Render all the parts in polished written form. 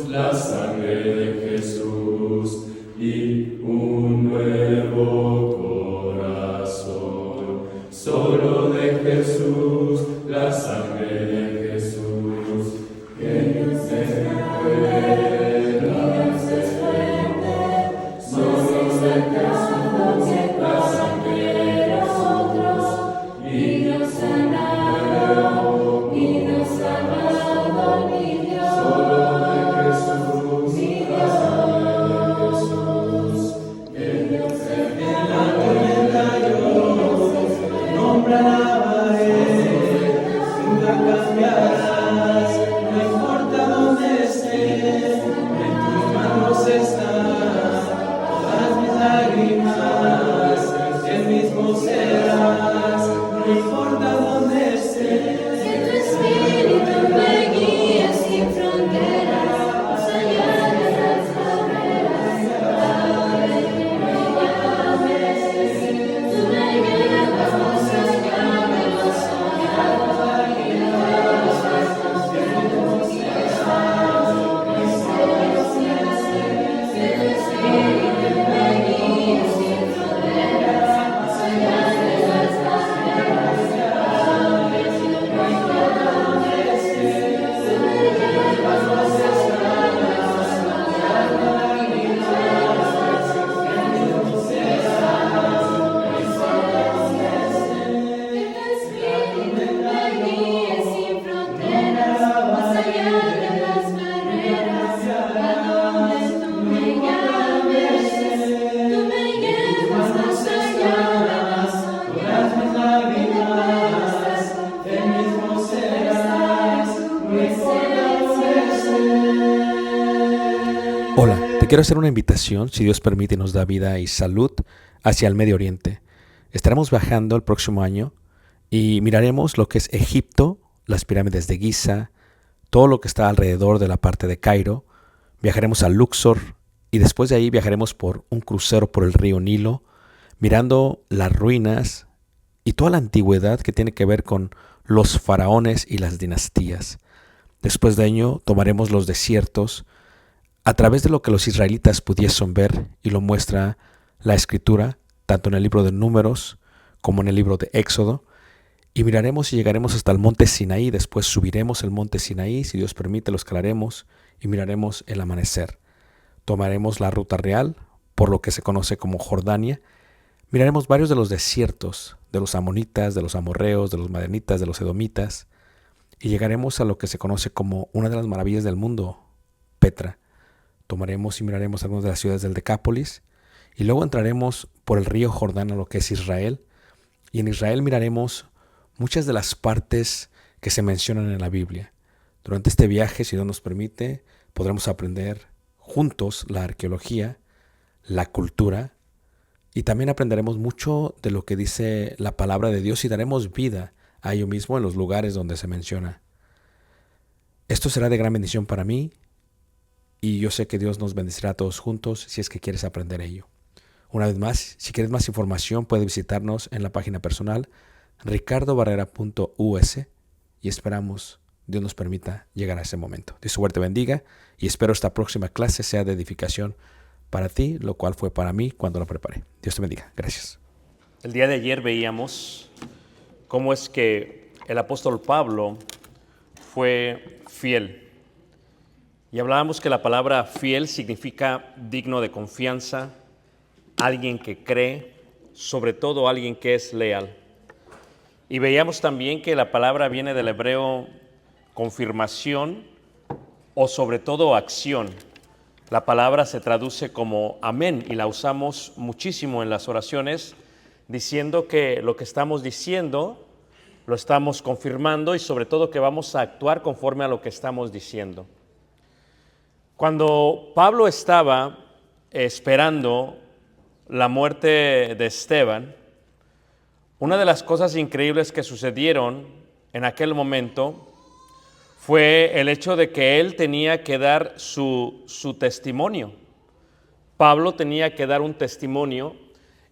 la sangre de Jesús y un nuevo corazón. Solo de Jesús, la sangre de Jesús, que Dios es fuerte, Dios es fuerte. Solo de Jesús, la sangre de nosotros, y Dios sanado, y Dios sanado, mi Dios. Solo de Jesús, mi Dios, que Dios es fuerte. Nombre alabaré, nunca cambiarás, no importa dónde esté, en tus manos están todas mis lágrimas, el mismo serás, no importa dónde esté. Que tu espíritu me guíe sin fronteras, más allá de las barreras, a donde tú me llames, tú me llevas más allá de lo soñado, y de los pasos que hemos trazado, que tu espíritu me guíe sin fronteras, más allá de las barreras, a donde tú me llames, tú me llevas más allá de lo soñado, y de los pasos que hemos trazado, que tu espíritu me guíe sin fronteras, más allá de las barreras, a donde tú me llames, tú me llevas más allá de lo soñado, Mis lágrimas, el mismo serás, no importa dónde esté. Hola, te quiero hacer una invitación, si Dios permite y nos da vida y salud, hacia el Medio Oriente. Estaremos viajando el próximo año y miraremos lo que es Egipto, las pirámides de Giza, todo lo que está alrededor de la parte de Cairo. Viajaremos a Luxor y después de ahí viajaremos por un crucero por el río Nilo, mirando las ruinas y toda la antigüedad que tiene que ver con los faraones y las dinastías. Después de ello tomaremos los desiertos a través de lo que los israelitas pudiesen ver, y lo muestra la Escritura, tanto en el libro de Números como en el libro de Éxodo, y miraremos y llegaremos hasta el monte Sinaí. Después subiremos el monte Sinaí, si Dios permite lo escalaremos y miraremos el amanecer. Tomaremos la ruta real por lo que se conoce como Jordania. Miraremos varios de los desiertos, de los amonitas, de los amorreos, de los madianitas, de los edomitas, y llegaremos a lo que se conoce como una de las maravillas del mundo, Petra. Tomaremos y miraremos algunas de las ciudades del Decápolis, y luego entraremos por el río Jordán a lo que es Israel, y en Israel miraremos muchas de las partes que se mencionan en la Biblia. Durante este viaje, si Dios nos permite, podremos aprender juntos la arqueología, la cultura, y también aprenderemos mucho de lo que dice la palabra de Dios y daremos vida a ello mismo en los lugares donde se menciona. Esto será de gran bendición para mí, y yo sé que Dios nos bendecirá a todos juntos si es que quieres aprender ello. Una vez más, si quieres más información, puedes visitarnos en la página personal ricardobarrera.us, y esperamos Dios nos permita llegar a ese momento. Dios te bendiga y espero esta próxima clase sea de edificación para ti, lo cual fue para mí cuando lo preparé. Dios te bendiga. Gracias. El día de ayer veíamos cómo es que el apóstol Pablo fue fiel. Y hablábamos que la palabra fiel significa digno de confianza, alguien que cree, sobre todo alguien que es leal. Y veíamos también que la palabra viene del hebreo confirmación o sobre todo acción. La palabra se traduce como amén y la usamos muchísimo en las oraciones, diciendo que lo que estamos diciendo lo estamos confirmando y sobre todo que vamos a actuar conforme a lo que estamos diciendo. Cuando Pablo estaba esperando la muerte de Esteban, una de las cosas increíbles que sucedieron en aquel momento fue el hecho de que él tenía que dar su testimonio. Pablo tenía que dar un testimonio,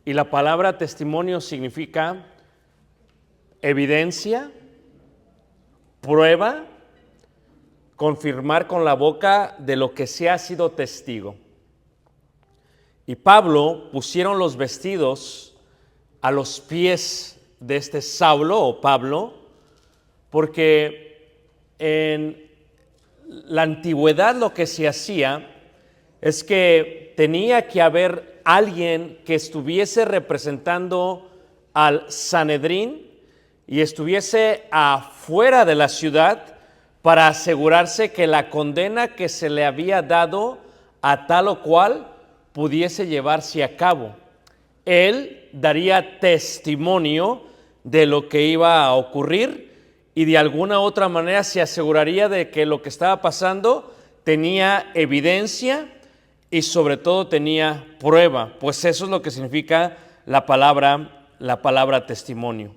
y la palabra testimonio significa evidencia, prueba, confirmar con la boca de lo que se ha sido testigo. Y Pablo pusieron los vestidos a los pies de este Saulo o Pablo, porque en la antigüedad lo que se hacía es que tenía que haber alguien que estuviese representando al Sanedrín y estuviese afuera de la ciudad para asegurarse que la condena que se le había dado a tal o cual pudiese llevarse a cabo. Él daría testimonio de lo que iba a ocurrir y de alguna u otra manera se aseguraría de que lo que estaba pasando tenía evidencia y sobre todo tenía prueba, pues eso es lo que significa la palabra testimonio.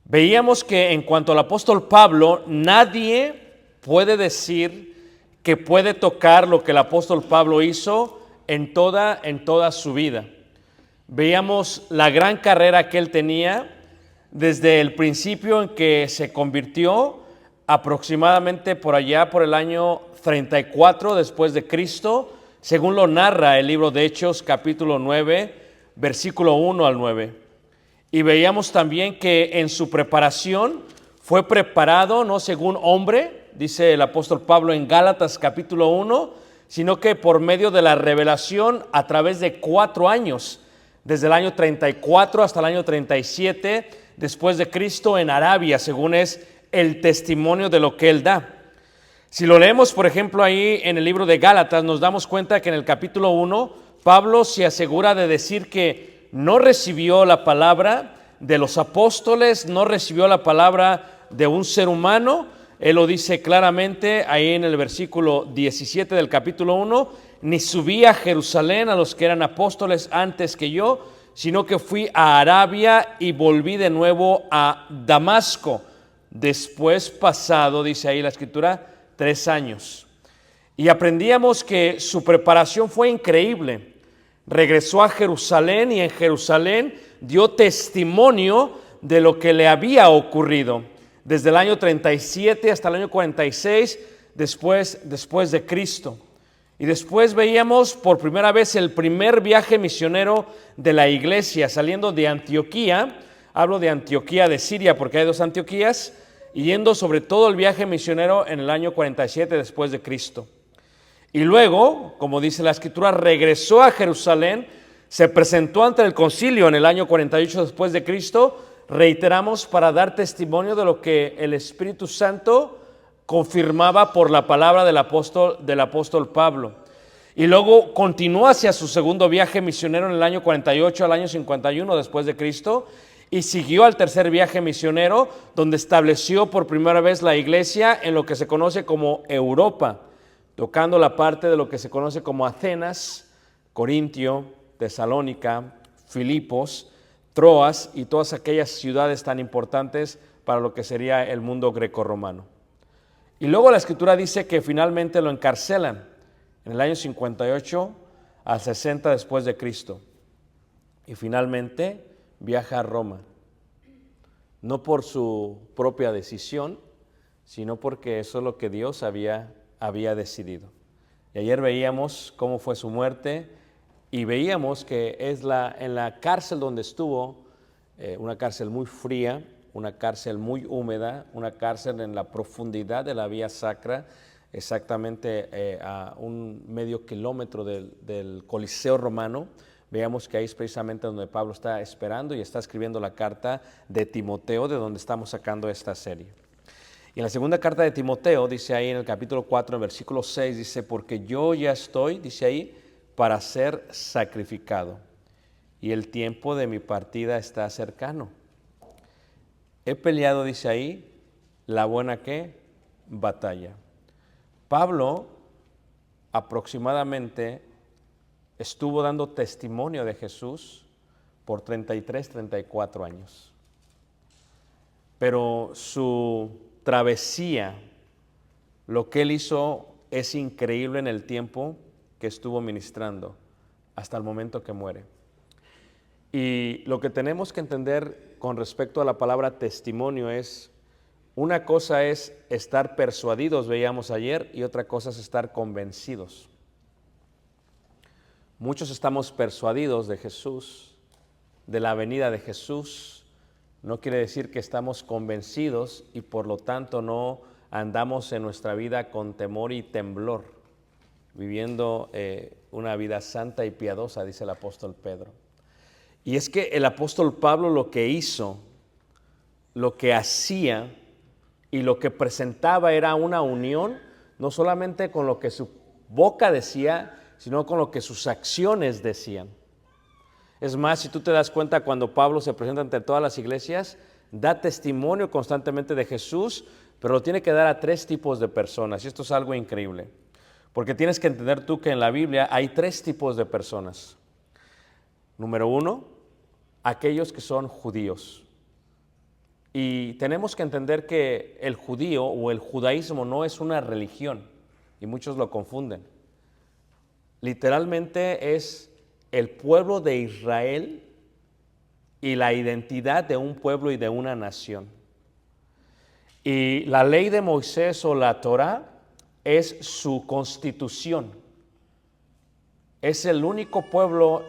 Veíamos que en cuanto al apóstol Pablo, nadie puede decir que puede tocar lo que el apóstol Pablo hizo en toda su vida. Veíamos la gran carrera que él tenía desde el principio en que se convirtió, aproximadamente por allá por el año 34 después de Cristo, según lo narra el libro de Hechos, capítulo 9, versículo 1 al 9. Y veíamos también que en su preparación fue preparado no según hombre, dice el apóstol Pablo en Gálatas capítulo 1, sino que por medio de la revelación a través de 4 años, desde el año 34 hasta el año 37 después de Cristo en Arabia, según es el testimonio de lo que él da. Si lo leemos, por ejemplo, ahí en el libro de Gálatas, nos damos cuenta que en el capítulo 1, Pablo se asegura de decir que no recibió la palabra de los apóstoles, no recibió la palabra de un ser humano. Él lo dice claramente ahí en el versículo 17 del capítulo 1, ni subí a Jerusalén a los que eran apóstoles antes que yo, sino que fui a Arabia y volví de nuevo a Damasco. Después pasado, dice ahí la escritura, 3 años. Y aprendíamos que su preparación fue increíble. Regresó a Jerusalén y en Jerusalén dio testimonio de lo que le había ocurrido desde el año 37 hasta el año 46 después de Cristo. Y después veíamos por primera vez el primer viaje misionero de la iglesia saliendo de Antioquía. Hablo de Antioquía de Siria porque hay 2 Antioquías, y yendo sobre todo el viaje misionero en el año 47 después de Cristo. Y luego, como dice la escritura, regresó a Jerusalén, se presentó ante el concilio en el año 48 después de Cristo, reiteramos, para dar testimonio de lo que el Espíritu Santo confirmaba por la palabra del apóstol Pablo. Y luego continuó hacia su segundo viaje misionero en el año 48 al año 51 después de Cristo, y siguió al tercer viaje misionero, donde estableció por primera vez la iglesia en lo que se conoce como Europa, tocando la parte de lo que se conoce como Atenas, Corintio, Tesalónica, Filipos, Troas y todas aquellas ciudades tan importantes para lo que sería el mundo grecorromano. Y luego la escritura dice que finalmente lo encarcelan en el año 58 al 60 después de Cristo. Y finalmente viaja a Roma, no por su propia decisión, sino porque eso es lo que Dios había decidido. Y ayer veíamos cómo fue su muerte y veíamos que es en la cárcel donde estuvo, una cárcel muy fría, una cárcel muy húmeda, una cárcel en la profundidad de la vía sacra, exactamente a un medio kilómetro del Coliseo romano. Veamos que ahí es precisamente donde Pablo está esperando y está escribiendo la carta de Timoteo, de donde estamos sacando esta serie. Y en la segunda carta de Timoteo, dice ahí en el capítulo 4, en versículo 6, dice, porque yo ya estoy, dice ahí, para ser sacrificado, y el tiempo de mi partida está cercano. He peleado, dice ahí, la buena ¿qué? Batalla. Pablo aproximadamente estuvo dando testimonio de Jesús por 33, 34 años. Pero su travesía, lo que él hizo es increíble en el tiempo que estuvo ministrando hasta el momento que muere. Y lo que tenemos que entender con respecto a la palabra testimonio es Una cosa es estar persuadidos, veíamos ayer, y otra cosa es estar convencidos. Muchos estamos persuadidos de Jesús, de la venida de Jesús. No quiere decir que estamos convencidos y por lo tanto no andamos en nuestra vida con temor y temblor, viviendo una vida santa y piadosa, dice el apóstol Pedro. Y es que el apóstol Pablo lo que hizo, lo que hacía y lo que presentaba era una unión, no solamente con lo que su boca decía, sino con lo que sus acciones decían. Es más, si tú te das cuenta, cuando Pablo se presenta ante todas las iglesias, da testimonio constantemente de Jesús, pero lo tiene que dar a 3 tipos de personas, y esto es algo increíble, porque tienes que entender tú que en la Biblia hay 3 tipos de personas. Número 1, aquellos que son judíos. Y tenemos que entender que el judío o el judaísmo no es una religión, y muchos lo confunden. Literalmente es el pueblo de Israel y la identidad de un pueblo y de una nación. Y la ley de Moisés o la Torá es su constitución. Es el único pueblo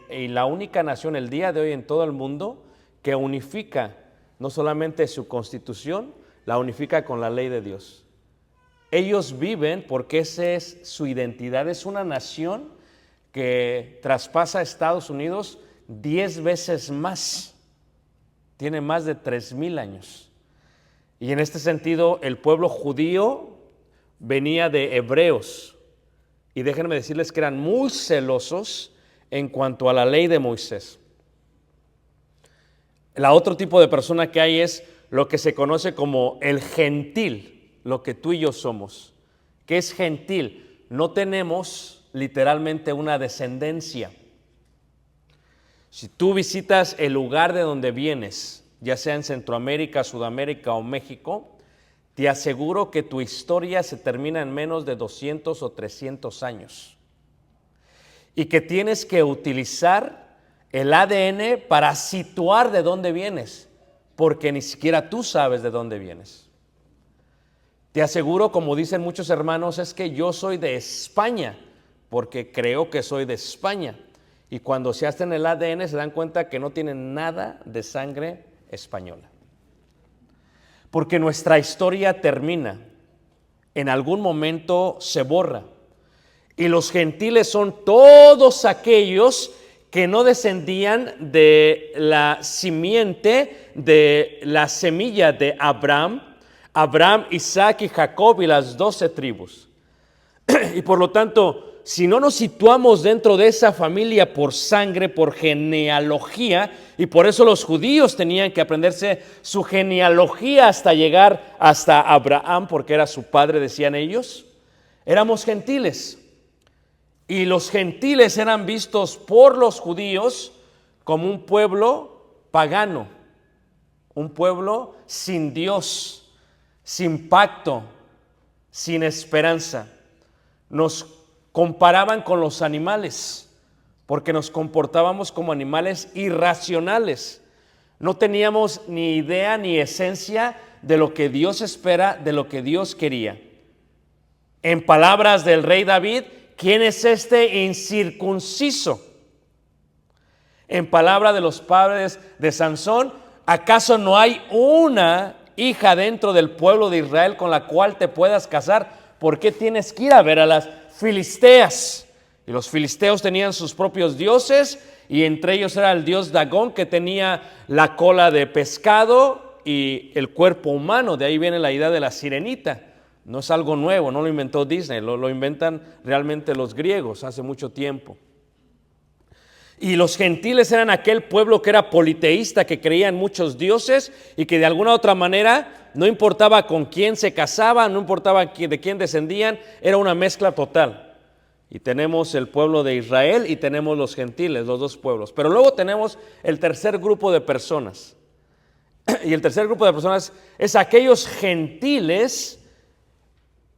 y la única nación el día de hoy en todo el mundo que unifica no solamente su constitución, la unifica con la ley de Dios. Ellos viven porque esa es su identidad. Es una nación que traspasa a Estados Unidos 10 veces más. Tiene más de 3,000 años. Y en este sentido, el pueblo judío venía de hebreos. Y déjenme decirles que eran muy celosos en cuanto a la ley de Moisés. El otro tipo de persona que hay es lo que se conoce como el gentil, lo que tú y yo somos. ¿Qué es gentil? No tenemos literalmente una descendencia. Si tú visitas el lugar de donde vienes, ya sea en Centroamérica, Sudamérica o México, te aseguro que tu historia se termina en menos de 200 o 300 años. Y que tienes que utilizar el ADN para situar de dónde vienes, porque ni siquiera tú sabes de dónde vienes. Te aseguro, como dicen muchos hermanos, es que yo soy de España, porque creo que soy de España. Y cuando se hacen el ADN se dan cuenta que no tienen nada de sangre española. Porque nuestra historia termina, en algún momento se borra. Y los gentiles son todos aquellos que no descendían de la simiente, de la semilla de Abraham, Isaac y Jacob y las 12 tribus. Y por lo tanto, si no nos situamos dentro de esa familia por sangre, por genealogía, y por eso los judíos tenían que aprenderse su genealogía hasta llegar hasta Abraham, porque era su padre, decían ellos, éramos gentiles. Y los gentiles eran vistos por los judíos como un pueblo pagano, un pueblo sin Dios, sin pacto, sin esperanza. Nos comparaban con los animales, porque nos comportábamos como animales irracionales. No teníamos ni idea ni esencia de lo que Dios espera, de lo que Dios quería. En palabras del rey David, ¿quién es este incircunciso? En palabra de los padres de Sansón, ¿acaso no hay una hija dentro del pueblo de Israel con la cual te puedas casar? ¿Por qué tienes que ir a ver a las filisteas? Y los filisteos tenían sus propios dioses, y entre ellos era el dios Dagón, que tenía la cola de pescado y el cuerpo humano. De ahí viene la idea de la sirenita. No es algo nuevo, no lo inventó Disney, lo inventan realmente los griegos hace mucho tiempo. Y los gentiles eran aquel pueblo que era politeísta, que creía en muchos dioses y que de alguna u otra manera no importaba con quién se casaban, no importaba de quién descendían, era una mezcla total. Y tenemos el pueblo de Israel y tenemos los gentiles, los dos pueblos. Pero luego tenemos el tercer grupo de personas. Y el tercer grupo de personas es aquellos gentiles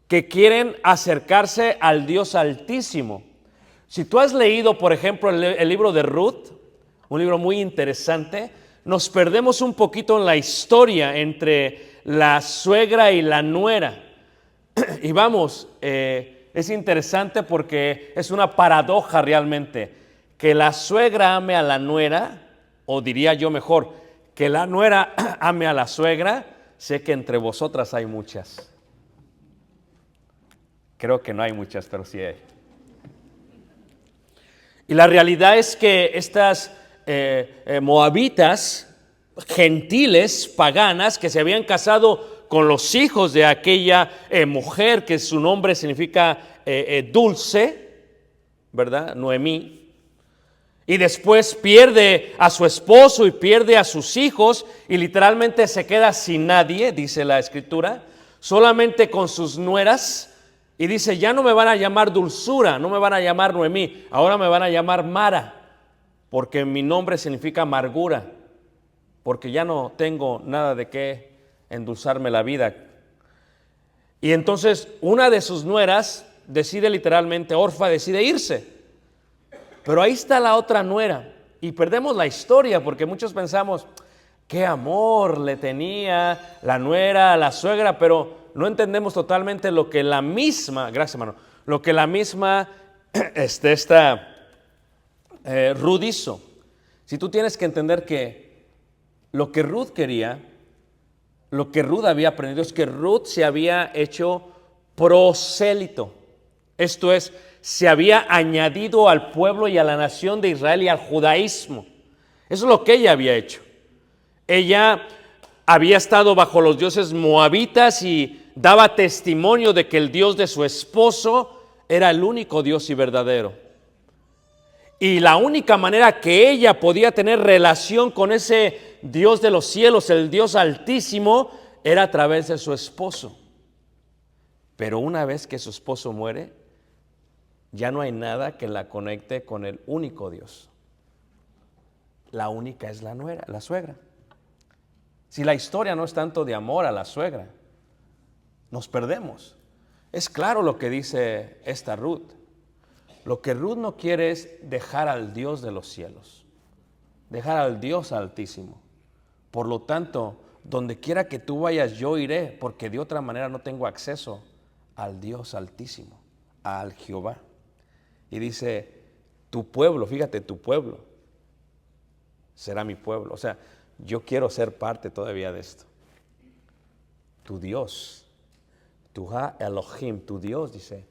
que quieren acercarse al Dios Altísimo. Si tú has leído, por ejemplo, el libro de Ruth, un libro muy interesante, nos perdemos un poquito en la historia entre la suegra y la nuera. Y vamos, es interesante porque es una paradoja realmente, que la suegra ame a la nuera, o diría yo mejor, que la nuera ame a la suegra. Sé que entre vosotras hay muchas. Creo que no hay muchas, pero sí hay. Y la realidad es que estas moabitas, gentiles, paganas, que se habían casado con los hijos de aquella mujer que su nombre significa dulce, ¿verdad? Noemí. Y después pierde a su esposo y pierde a sus hijos y literalmente se queda sin nadie, dice la Escritura, solamente con sus nueras. Y dice, ya no me van a llamar Dulzura, no me van a llamar Noemí, ahora me van a llamar Mara, porque mi nombre significa amargura, porque ya no tengo nada de qué endulzarme la vida. Y entonces una de sus nueras decide literalmente, Orfa decide irse. Pero ahí está la otra nuera y perdemos la historia porque muchos pensamos, qué amor le tenía la nuera a la suegra, pero no entendemos totalmente lo que la misma, gracias hermano, lo que la misma Ruth hizo. Si tú tienes que entender que lo que Ruth quería, lo que Ruth había aprendido es que Ruth se había hecho prosélito. Esto es, se había añadido al pueblo y a la nación de Israel y al judaísmo. Eso es lo que ella había hecho. Ella había estado bajo los dioses moabitas y daba testimonio de que el Dios de su esposo era el único Dios y verdadero. Y la única manera que ella podía tener relación con ese Dios de los cielos, el Dios altísimo, era a través de su esposo. Pero una vez que su esposo muere, ya no hay nada que la conecte con el único Dios. La única es la nuera, la suegra. Si la historia no es tanto de amor a la suegra, nos perdemos. Es claro lo que dice esta Ruth. Lo que Ruth no quiere es dejar al Dios de los cielos, dejar al Dios altísimo. Por lo tanto, donde quiera que tú vayas, yo iré, porque de otra manera no tengo acceso al Dios altísimo, al Jehová. Y dice, tu pueblo, fíjate, tu pueblo será mi pueblo. O sea, yo quiero ser parte todavía de esto. Tu Dios, tu Elohim, tu Dios, dice,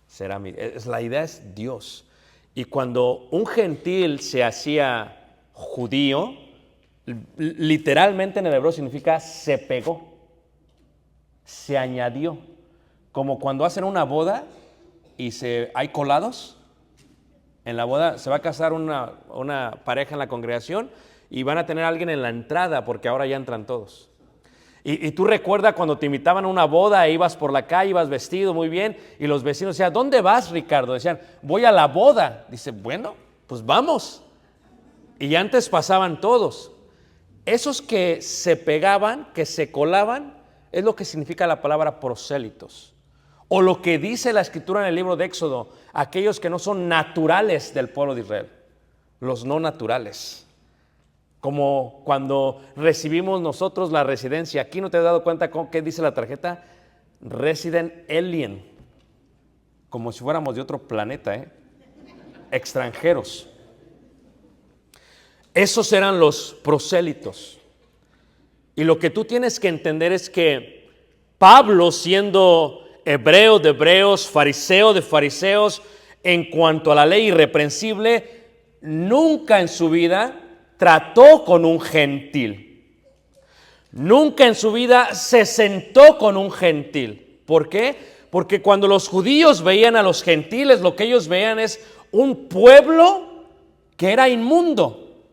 será mi. La idea es Dios. Y cuando un gentil se hacía judío, literalmente en el hebreo significa se pegó, se añadió. Como cuando hacen una boda y hay colados. En la boda se va a casar una pareja en la congregación y van a tener a alguien en la entrada porque ahora ya entran todos. Y tú recuerdas cuando te invitaban a una boda e ibas por la calle, ibas vestido muy bien y los vecinos decían, ¿dónde vas, Ricardo? Decían, voy a la boda. Dice, bueno, pues vamos. Y antes pasaban todos. Esos que se pegaban, que se colaban, es lo que significa la palabra prosélitos. O lo que dice la Escritura en el libro de Éxodo, aquellos que no son naturales del pueblo de Israel, los no naturales. Como cuando recibimos nosotros la residencia, aquí no te has dado cuenta qué dice la tarjeta, Resident Alien, como si fuéramos de otro planeta, extranjeros. Esos eran los prosélitos. Y lo que tú tienes que entender es que Pablo, siendo hebreo de hebreos, fariseo de fariseos, en cuanto a la ley irreprensible, nunca en su vida trató con un gentil. Nunca en su vida se sentó con un gentil. ¿Por qué? Porque cuando los judíos veían a los gentiles, lo que ellos veían es un pueblo que era inmundo,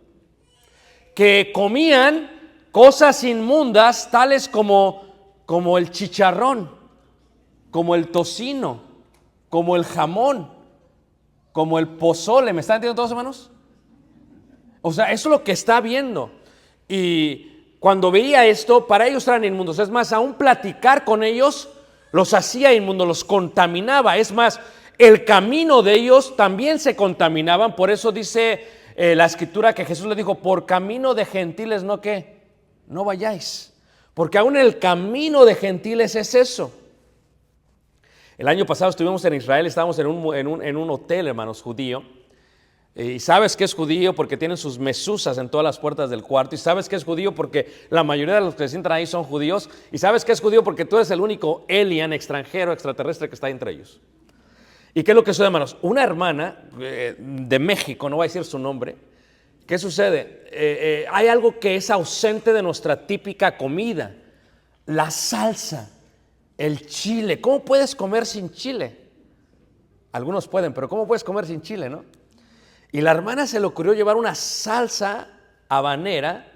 que comían cosas inmundas tales como el chicharrón, como el tocino, como el jamón, como el pozole. ¿Me están entendiendo todos, hermanos? O sea, eso es lo que está viendo. Y cuando veía esto, para ellos eran inmundos. Es más, aún platicar con ellos los hacía inmundos, los contaminaba. Es más, el camino de ellos también se contaminaban. Por eso dice la Escritura que Jesús le dijo, por camino de gentiles no vayáis. Porque aún el camino de gentiles es eso. El año pasado estuvimos en Israel, estábamos en un hotel, hermanos, judío. Y sabes que es judío porque tienen sus mesuzas en todas las puertas del cuarto. Y sabes que es judío porque la mayoría de los que se sientan ahí son judíos. Y sabes que es judío porque tú eres el único alien, extranjero, extraterrestre que está entre ellos. ¿Y qué es lo que sucede, hermanos? Una hermana de México, no voy a decir su nombre. ¿Qué sucede? Hay algo que es ausente de nuestra típica comida. La salsa, el chile. ¿Cómo puedes comer sin chile? Algunos pueden, pero ¿cómo puedes comer sin chile, no? Y la hermana se le ocurrió llevar una salsa habanera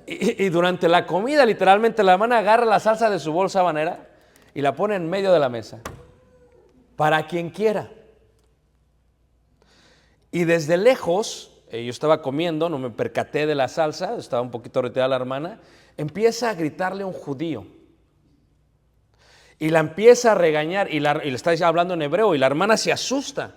y durante la comida literalmente la hermana agarra la salsa de su bolsa habanera y la pone en medio de la mesa para quien quiera. Y desde lejos, yo estaba comiendo, no me percaté de la salsa, estaba un poquito retirada la hermana, empieza a gritarle a un judío y la empieza a regañar y le está hablando en hebreo y la hermana se asusta,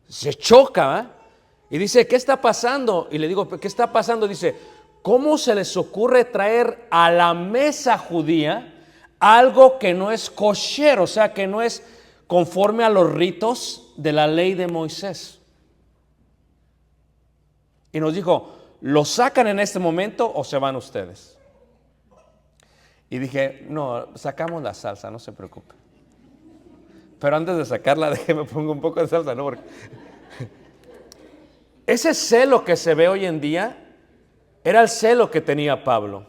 se choca, ¿eh? Y dice, ¿qué está pasando? Y le digo, ¿qué está pasando? Dice, ¿cómo se les ocurre traer a la mesa judía algo que no es kosher, o sea, que no es conforme a los ritos de la ley de Moisés? Y nos dijo, ¿lo sacan en este momento o se van ustedes? Y dije, no, sacamos la salsa, no se preocupe. Pero antes de sacarla, déjeme pongo un poco de salsa, ¿no? Porque ese celo que se ve hoy en día era el celo que tenía Pablo.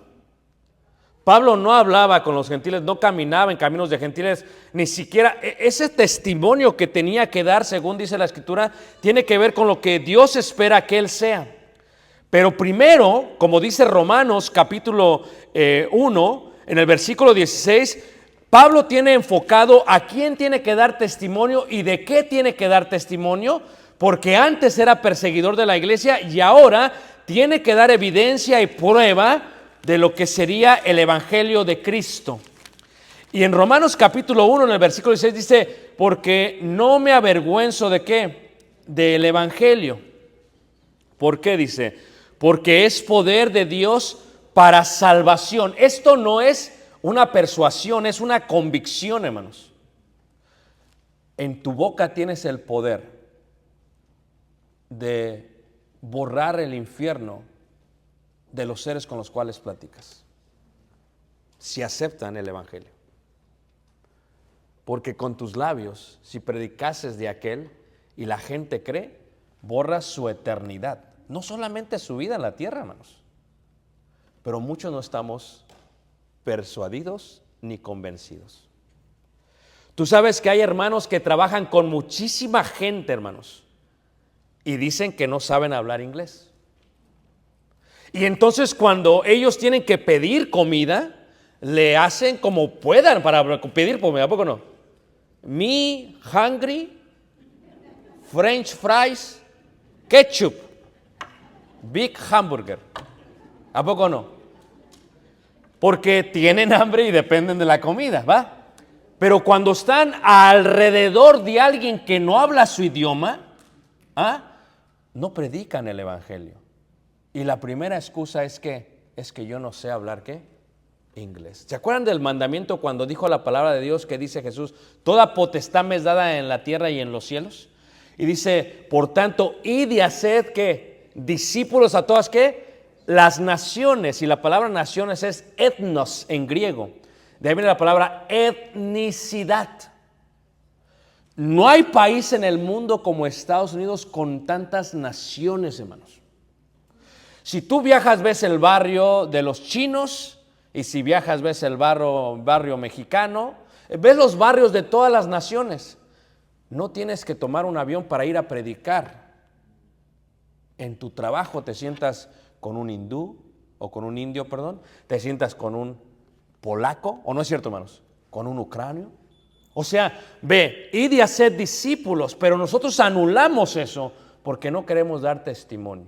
Pablo no hablaba con los gentiles, no caminaba en caminos de gentiles, ni siquiera ese testimonio que tenía que dar, según dice la Escritura, tiene que ver con lo que Dios espera que él sea. Pero primero, como dice Romanos capítulo 1, en el versículo 16, Pablo tiene enfocado a quién tiene que dar testimonio y de qué tiene que dar testimonio, porque antes era perseguidor de la iglesia y ahora tiene que dar evidencia y prueba de lo que sería el evangelio de Cristo. Y en Romanos capítulo 1, en el versículo 16 dice, porque no me avergüenzo ¿de qué? Del evangelio. ¿Por qué? Dice, porque es poder de Dios para salvación. Esto no es una persuasión, es una convicción, hermanos. En tu boca tienes el poder de borrar el infierno de los seres con los cuales platicas, si aceptan el evangelio. Porque con tus labios, si predicases de aquel y la gente cree, borras su eternidad, no solamente su vida en la tierra, hermanos. Pero muchos no estamos persuadidos ni convencidos. Tú sabes que hay hermanos que trabajan con muchísima gente, hermanos, y dicen que no saben hablar inglés. Y entonces cuando ellos tienen que pedir comida, le hacen como puedan para pedir comida, ¿a poco no? Me hungry, French fries, ketchup, big hamburger. ¿A poco no? Porque tienen hambre y dependen de la comida, ¿va? Pero cuando están alrededor de alguien que no habla su idioma, no predican el evangelio. Y la primera excusa es que yo no sé hablar ¿qué? Inglés. ¿Se acuerdan del mandamiento cuando dijo la palabra de Dios que dice Jesús, toda potestad me es dada en la tierra y en los cielos? Y dice, por tanto, id y haced ¿qué? Discípulos a todas ¿qué? Las naciones. Y la palabra naciones es etnos en griego. De ahí viene la palabra etnicidad. No hay país en el mundo como Estados Unidos con tantas naciones, hermanos. Si tú viajas ves el barrio de los chinos y si viajas ves el barrio mexicano, ves los barrios de todas las naciones. No tienes que tomar un avión para ir a predicar. En tu trabajo te sientas con un hindú o con un indio, te sientas con un polaco, ¿o no es cierto, hermanos? Con un ucranio. O sea, ve, id y haced discípulos, pero nosotros anulamos eso porque no queremos dar testimonio.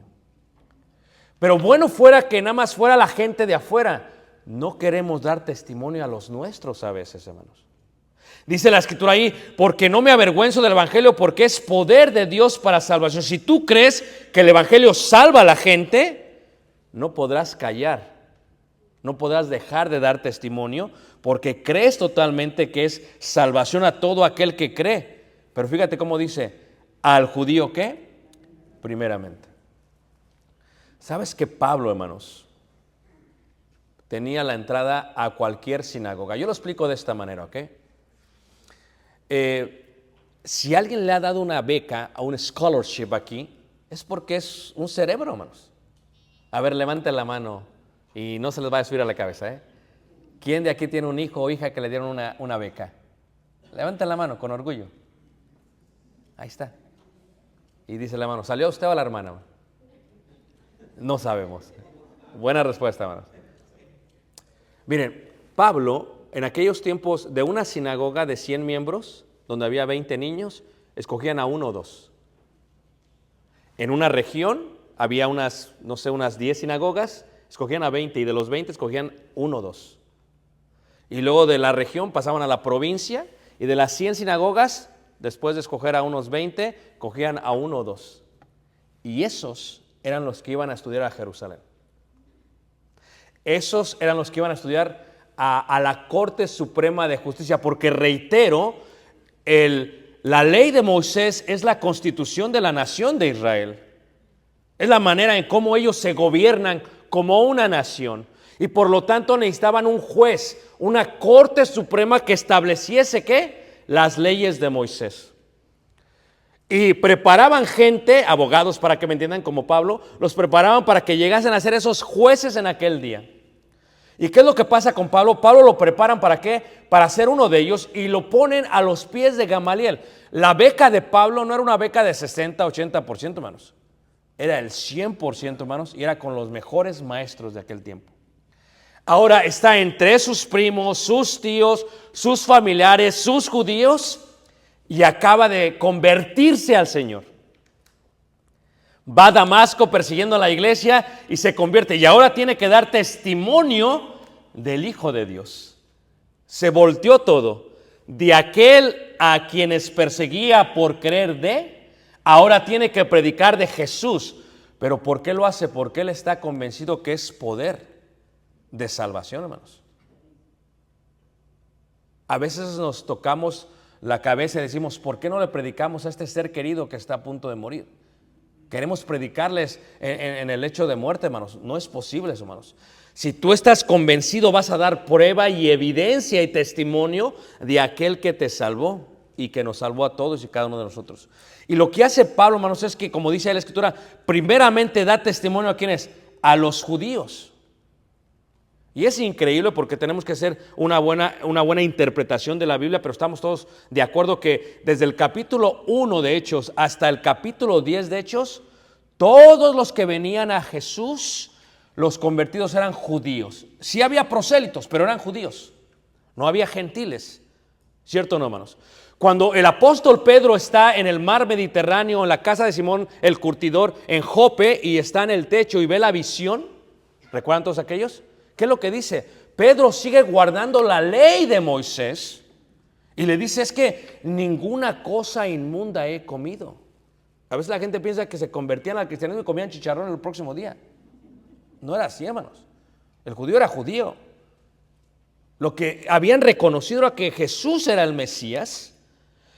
Pero bueno fuera que nada más fuera la gente de afuera, no queremos dar testimonio a los nuestros a veces, hermanos. Dice la Escritura ahí, porque no me avergüenzo del evangelio, porque es poder de Dios para salvación. Si tú crees que el evangelio salva a la gente, no podrás callar No podrás dejar de dar testimonio porque crees totalmente que es salvación a todo aquel que cree. Pero fíjate cómo dice, al judío ¿qué? Primeramente. ¿Sabes que Pablo, hermanos, tenía la entrada a cualquier sinagoga? Yo lo explico de esta manera, ¿ok? Si alguien le ha dado una beca a un scholarship aquí, es porque es un cerebro, hermanos. A ver, levanten la mano y no se les va a subir a la cabeza, ¿eh? ¿Quién de aquí tiene un hijo o hija que le dieron una beca? Levanten la mano con orgullo. Ahí está. Y dice la mano, ¿salió usted o la hermana? No sabemos. Buena respuesta, hermanos. Miren, Pablo, en aquellos tiempos de una sinagoga de 100 miembros, donde había 20 niños, escogían a 1 o 2. En una región había unas 10 sinagogas, escogían a 20 y de los 20 escogían 1 o 2. Y luego de la región pasaban a la provincia y de las 100 sinagogas, después de escoger a unos 20, cogían a 1 o 2. Y esos eran los que iban a estudiar a Jerusalén. Esos eran los que iban a estudiar a la Corte Suprema de Justicia, porque reitero, la ley de Moisés es la constitución de la nación de Israel. Es la manera en cómo ellos se gobiernan como una nación. Y por lo tanto necesitaban un juez, una Corte Suprema que estableciese ¿qué? Las leyes de Moisés. Y preparaban gente, abogados para que me entiendan como Pablo, los preparaban para que llegasen a ser esos jueces en aquel día. ¿Y qué es lo que pasa con Pablo? Pablo lo preparan ¿para qué? Para ser uno de ellos y lo ponen a los pies de Gamaliel. La beca de Pablo no era una beca de 60, 80%, hermanos. Era el 100%, hermanos, y era con los mejores maestros de aquel tiempo. Ahora está entre sus primos, sus tíos, sus familiares, sus judíos, y acaba de convertirse al Señor. Va a Damasco persiguiendo a la iglesia y se convierte. Y ahora tiene que dar testimonio del Hijo de Dios. Se volteó todo. De aquel a quienes perseguía por creer ahora tiene que predicar de Jesús. ¿Pero por qué lo hace? Porque él está convencido que es poder de salvación, hermanos. A veces nos tocamos la cabeza y decimos, ¿por qué no le predicamos a este ser querido que está a punto de morir? Queremos predicarles en el hecho de muerte, hermanos. No es posible eso, hermanos. Si tú estás convencido, vas a dar prueba y evidencia y testimonio de aquel que te salvó y que nos salvó a todos y cada uno de nosotros. Y lo que hace Pablo, hermanos, es que, como dice la Escritura, primeramente da testimonio a ¿quiénes? A los judíos. Y es increíble porque tenemos que hacer una buena interpretación de la Biblia, pero estamos todos de acuerdo que desde el capítulo 1 de Hechos hasta el capítulo 10 de Hechos, todos los que venían a Jesús, los convertidos eran judíos. Sí había prosélitos, pero eran judíos. No había gentiles. ¿Cierto o no, hermanos? Cuando el apóstol Pedro está en el mar Mediterráneo, en la casa de Simón el curtidor, en Jope, y está en el techo y ve la visión, ¿recuerdan todos aquellos? ¿Qué es lo que dice? Pedro sigue guardando la ley de Moisés y le dice, es que ninguna cosa inmunda he comido. A veces la gente piensa que se convertían al cristianismo y comían chicharrón el próximo día. No era así, hermanos. El judío era judío. Lo que habían reconocido era que Jesús era el Mesías.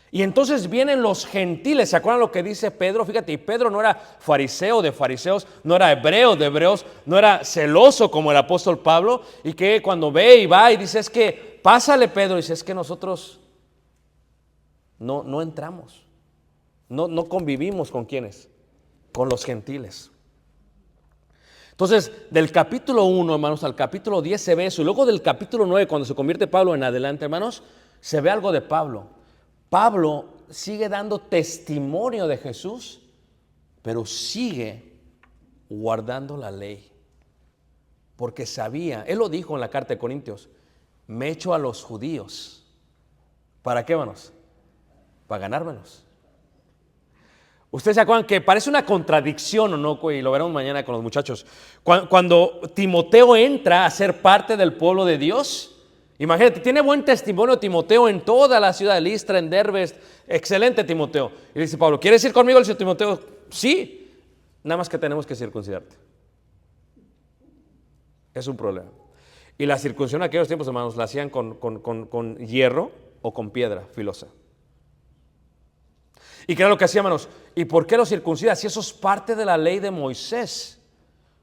Y entonces vienen los gentiles. ¿Se acuerdan lo que dice Pedro? Fíjate, y Pedro no era fariseo de fariseos, no era hebreo de hebreos, no era celoso como el apóstol Pablo. Y que cuando ve y va y dice, es que pásale, Pedro, dice, es que nosotros no entramos, no convivimos con ¿quiénes? Con los gentiles. Entonces, del capítulo 1, hermanos, al capítulo 10 se ve eso. Y luego del capítulo 9, cuando se convierte Pablo en adelante, hermanos, se ve algo de Pablo. Pablo sigue dando testimonio de Jesús, pero sigue guardando la ley. Porque sabía, él lo dijo en la carta de Corintios, me echo a los judíos. ¿Para qué, hermanos? Para ganármelos. Ustedes se acuerdan que parece una contradicción, ¿o no? Y lo veremos mañana con los muchachos. Cuando Timoteo entra a ser parte del pueblo de Dios, imagínate, tiene buen testimonio Timoteo en toda la ciudad de Listra, en Derbes, excelente Timoteo. Y dice Pablo, ¿quieres ir conmigo? Le dice Timoteo, sí, nada más que tenemos que circuncidarte. Es un problema. Y la circuncisión en aquellos tiempos, hermanos, la hacían con hierro o con piedra filosa. ¿Y qué era lo que hacían, hermanos? ¿Y por qué los circuncidan? Si eso es parte de la ley de Moisés.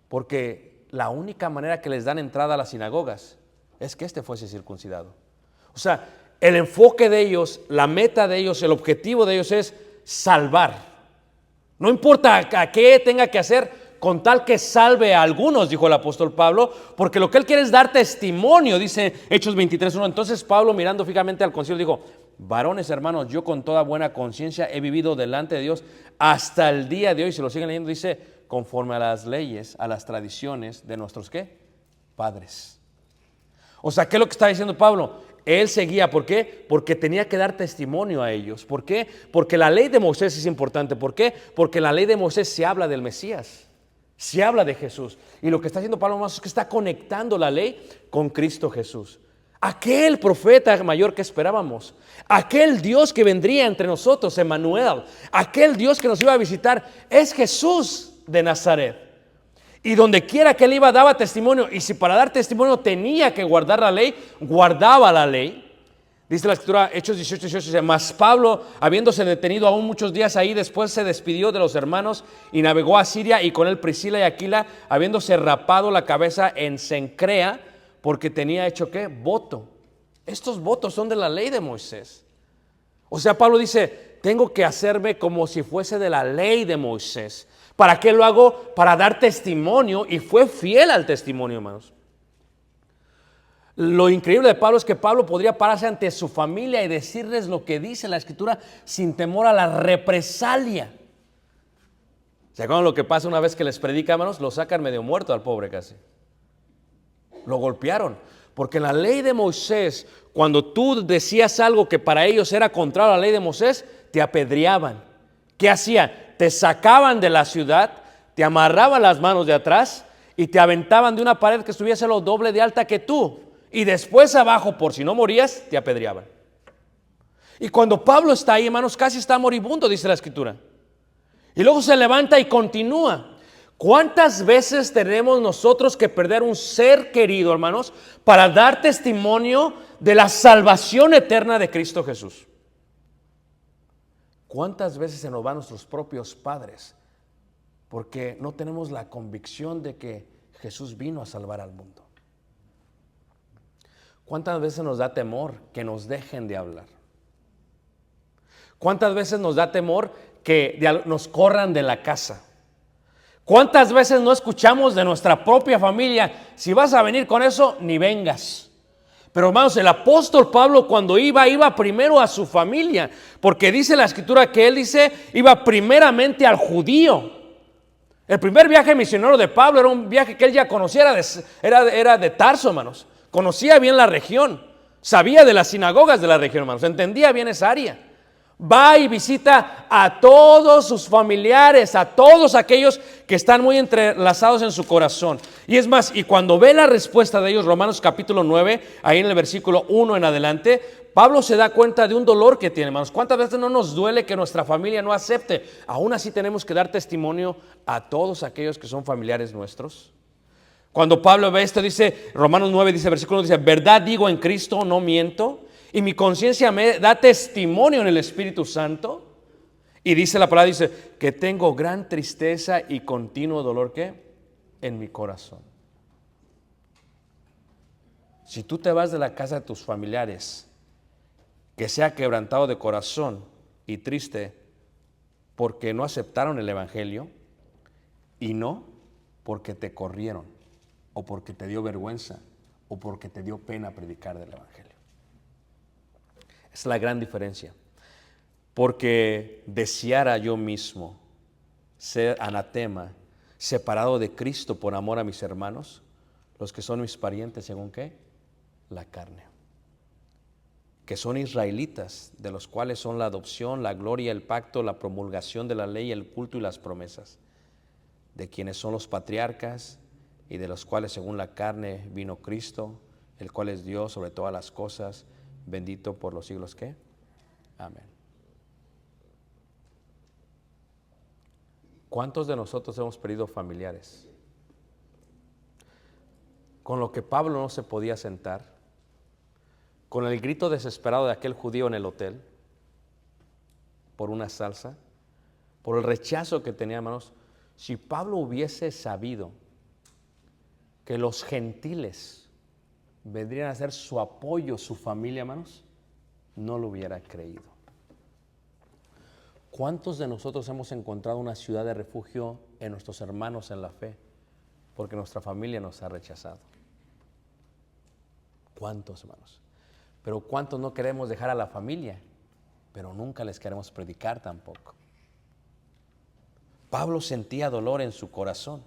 Porque la única manera que les dan entrada a las sinagogas es que fuese circuncidado. O sea, el enfoque de ellos, la meta de ellos, el objetivo de ellos es salvar. No importa a qué tenga que hacer, con tal que salve a algunos, dijo el apóstol Pablo, porque lo que él quiere es dar testimonio, dice Hechos 23:1. Entonces Pablo, mirando fijamente al concilio, dijo: varones hermanos, yo con toda buena conciencia he vivido delante de Dios hasta el día de hoy. Si lo siguen leyendo, dice: conforme a las leyes, a las tradiciones de nuestros ¿qué? Padres. O sea, ¿qué es lo que está diciendo Pablo? Él seguía, ¿por qué? Porque tenía que dar testimonio a ellos. ¿Por qué? Porque la ley de Moisés es importante. ¿Por qué? Porque la ley de Moisés se habla del Mesías, se habla de Jesús. Y lo que está haciendo Pablo más es que está conectando la ley con Cristo Jesús. Aquel profeta mayor que esperábamos, aquel Dios que vendría entre nosotros, Emmanuel, aquel Dios que nos iba a visitar, es Jesús de Nazaret. Y donde quiera que él iba, daba testimonio. Y si para dar testimonio tenía que guardar la ley, guardaba la ley. Dice la escritura, Hechos 18:18, dice: mas Pablo, habiéndose detenido aún muchos días ahí, después se despidió de los hermanos y navegó a Siria, y con él Priscila y Aquila, habiéndose rapado la cabeza en Cencrea, porque tenía hecho ¿qué? Voto. Estos votos son de la ley de Moisés. O sea, Pablo dice: tengo que hacerme como si fuese de la ley de Moisés. ¿Para qué lo hago? Para dar testimonio, y fue fiel al testimonio, hermanos. Lo increíble de Pablo es que Pablo podría pararse ante su familia y decirles lo que dice la escritura sin temor a la represalia. ¿Se acuerdan lo que pasa una vez que les predica, hermanos? Lo sacan medio muerto al pobre casi. Lo golpearon. Porque en la ley de Moisés, cuando tú decías algo que para ellos era contrario a la ley de Moisés, te apedreaban. ¿Qué hacían? Te sacaban de la ciudad, te amarraban las manos de atrás y te aventaban de una pared que estuviese lo doble de alta que tú. Y después abajo, por si no morías, te apedreaban. Y cuando Pablo está ahí, hermanos, casi está moribundo, dice la escritura. Y luego se levanta y continúa. ¿Cuántas veces tenemos nosotros que perder un ser querido, hermanos, para dar testimonio de la salvación eterna de Cristo Jesús? ¿Cuántas veces se nos van nuestros propios padres porque no tenemos la convicción de que Jesús vino a salvar al mundo? ¿Cuántas veces nos da temor que nos dejen de hablar? ¿Cuántas veces nos da temor que nos corran de la casa? ¿Cuántas veces no escuchamos de nuestra propia familia: si vas a venir con eso, ni vengas? Pero hermanos, el apóstol Pablo cuando iba primero a su familia, porque dice la escritura que él iba primeramente al judío. El primer viaje misionero de Pablo era un viaje que él ya conocía, era de Tarso, hermanos. Conocía bien la región, sabía de las sinagogas de la región, hermanos, entendía bien esa área. Va y visita a todos sus familiares, a todos aquellos que están muy entrelazados en su corazón. Y es más, y cuando ve la respuesta de ellos, Romanos capítulo 9, ahí en el versículo 1 en adelante, Pablo se da cuenta de un dolor que tiene, hermanos. ¿Cuántas veces no nos duele que nuestra familia no acepte? Aún así tenemos que dar testimonio a todos aquellos que son familiares nuestros. Cuando Pablo ve esto, dice, Romanos 9, dice, versículo 1, dice: verdad digo en Cristo, no miento, y mi conciencia me da testimonio en el Espíritu Santo. Y dice la palabra, dice, que tengo gran tristeza y continuo dolor, ¿qué? En mi corazón. Si tú te vas de la casa de tus familiares, que sea quebrantado de corazón y triste porque no aceptaron el Evangelio, y no porque te corrieron, o porque te dio vergüenza, o porque te dio pena predicar del Evangelio. Es la gran diferencia. Porque deseara yo mismo ser anatema, separado de Cristo por amor a mis hermanos, los que son mis parientes, ¿según qué? La carne. Que son israelitas, de los cuales son la adopción, la gloria, el pacto, la promulgación de la ley, el culto y las promesas, de quienes son los patriarcas y de los cuales según la carne vino Cristo, el cual es Dios sobre todas las cosas, bendito por los siglos, ¿qué? Amén. ¿Cuántos de nosotros hemos perdido familiares? con lo que Pablo no se podía sentar, con el grito desesperado de aquel judío en el hotel por una salsa, por el rechazo que tenía, hermanos. Si Pablo hubiese sabido que los gentiles vendrían a ser su apoyo, su familia, hermanos, no lo hubiera creído. ¿Cuántos de nosotros hemos encontrado una ciudad de refugio en nuestros hermanos en la fe? Porque nuestra familia nos ha rechazado. ¿Cuántos, hermanos? Pero ¿cuántos no queremos dejar a la familia? Pero nunca les queremos predicar tampoco. Pablo sentía dolor en su corazón.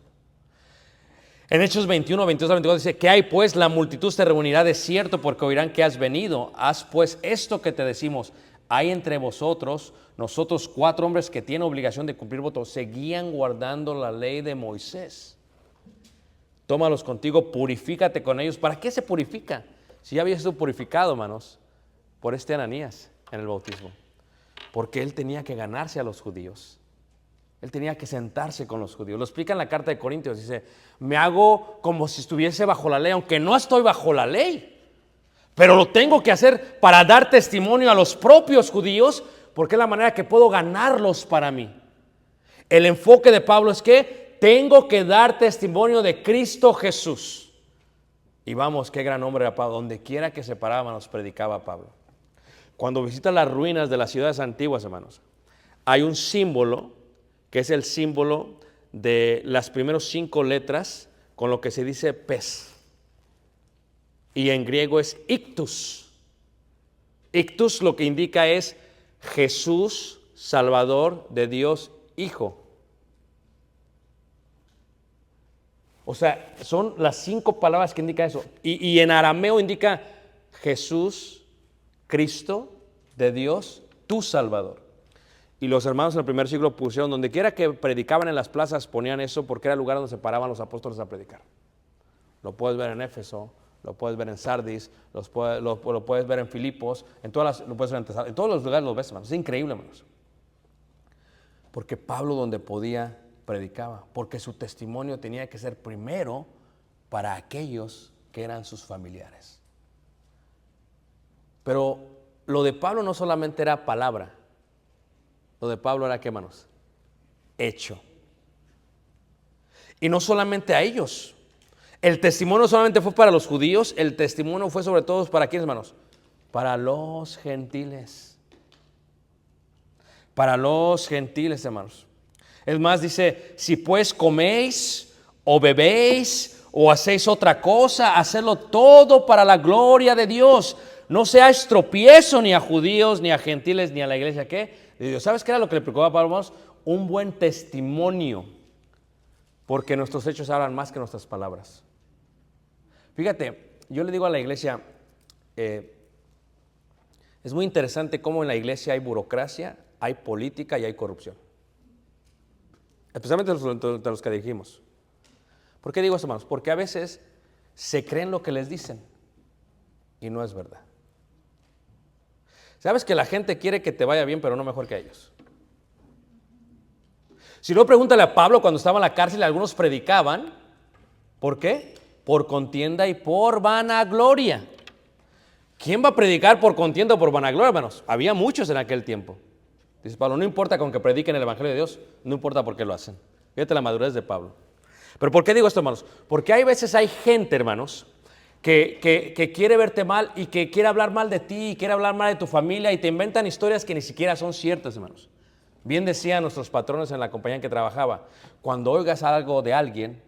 En Hechos 21, 22 a 24 dice: ¿qué hay pues? La multitud se reunirá de cierto, porque oirán que has venido. Haz pues esto que te decimos. Hay entre vosotros, nosotros 4 hombres que tienen obligación de cumplir votos, seguían guardando la ley de Moisés. Tómalos contigo, purifícate con ellos. ¿Para qué se purifica? Si ya había sido purificado, hermanos, por este Ananías en el bautismo. Porque él tenía que ganarse a los judíos. Él tenía que sentarse con los judíos. Lo explica en la carta de Corintios. Dice: me hago como si estuviese bajo la ley, aunque no estoy bajo la ley. Pero lo tengo que hacer para dar testimonio a los propios judíos, porque es la manera que puedo ganarlos para mí. El enfoque de Pablo es que tengo que dar testimonio de Cristo Jesús. Y vamos, qué gran hombre era Pablo. Donde quiera que se paraba, nos predicaba Pablo. Cuando visitas las ruinas de las ciudades antiguas, hermanos, hay un símbolo que es el símbolo de las primeras 5 letras con lo que se dice pez. Y en griego es ictus. Ictus lo que indica es Jesús, Salvador de Dios, Hijo. O sea, son las 5 palabras que indican eso. Y en arameo indica Jesús, Cristo de Dios, tu Salvador. Y los hermanos en el primer siglo pusieron, donde quiera que predicaban en las plazas, ponían eso porque era el lugar donde se paraban los apóstoles a predicar. Lo puedes ver en Éfeso, lo puedes ver en Sardis, lo puedes ver en Filipos, lo puedes ver en todos los lugares lo ves, hermanos. Es increíble, hermanos. Porque Pablo, donde podía, predicaba, porque su testimonio tenía que ser primero para aquellos que eran sus familiares. Pero lo de Pablo no solamente era palabra. Lo de Pablo era, ¿qué, hermanos? Hecho. Y no solamente a ellos. El testimonio solamente fue para los judíos. El testimonio fue sobre todo para ¿quiénes, hermanos? Para los gentiles. Para los gentiles, hermanos. Es más, dice: si pues coméis o bebéis o hacéis otra cosa, hacedlo todo para la gloria de Dios. No seáis tropiezo ni a judíos, ni a gentiles, ni a la iglesia. ¿Qué? De Dios. ¿Sabes qué era lo que le preocupaba a Pablo, hermanos? Un buen testimonio. Porque nuestros hechos hablan más que nuestras palabras. Fíjate, yo le digo a la iglesia, es muy interesante cómo en la iglesia hay burocracia, hay política y hay corrupción. Especialmente de los que dijimos. ¿Por qué digo esto, hermanos? Porque a veces se creen lo que les dicen y no es verdad. ¿Sabes que la gente quiere que te vaya bien, pero no mejor que ellos? Si no, pregúntale a Pablo cuando estaba en la cárcel, algunos predicaban. ¿Por qué? Por contienda y por vanagloria. ¿Quién va a predicar por contienda o por vanagloria, hermanos? Había muchos en aquel tiempo. Dice Pablo: no importa con que prediquen el evangelio de Dios, no importa por qué lo hacen. Fíjate la madurez de Pablo. Pero ¿por qué digo esto, hermanos? Porque hay veces hay gente, hermanos, que quiere verte mal y que quiere hablar mal de ti y quiere hablar mal de tu familia y te inventan historias que ni siquiera son ciertas, hermanos. Bien decían nuestros patrones en la compañía en que trabajaba: cuando oigas algo de alguien,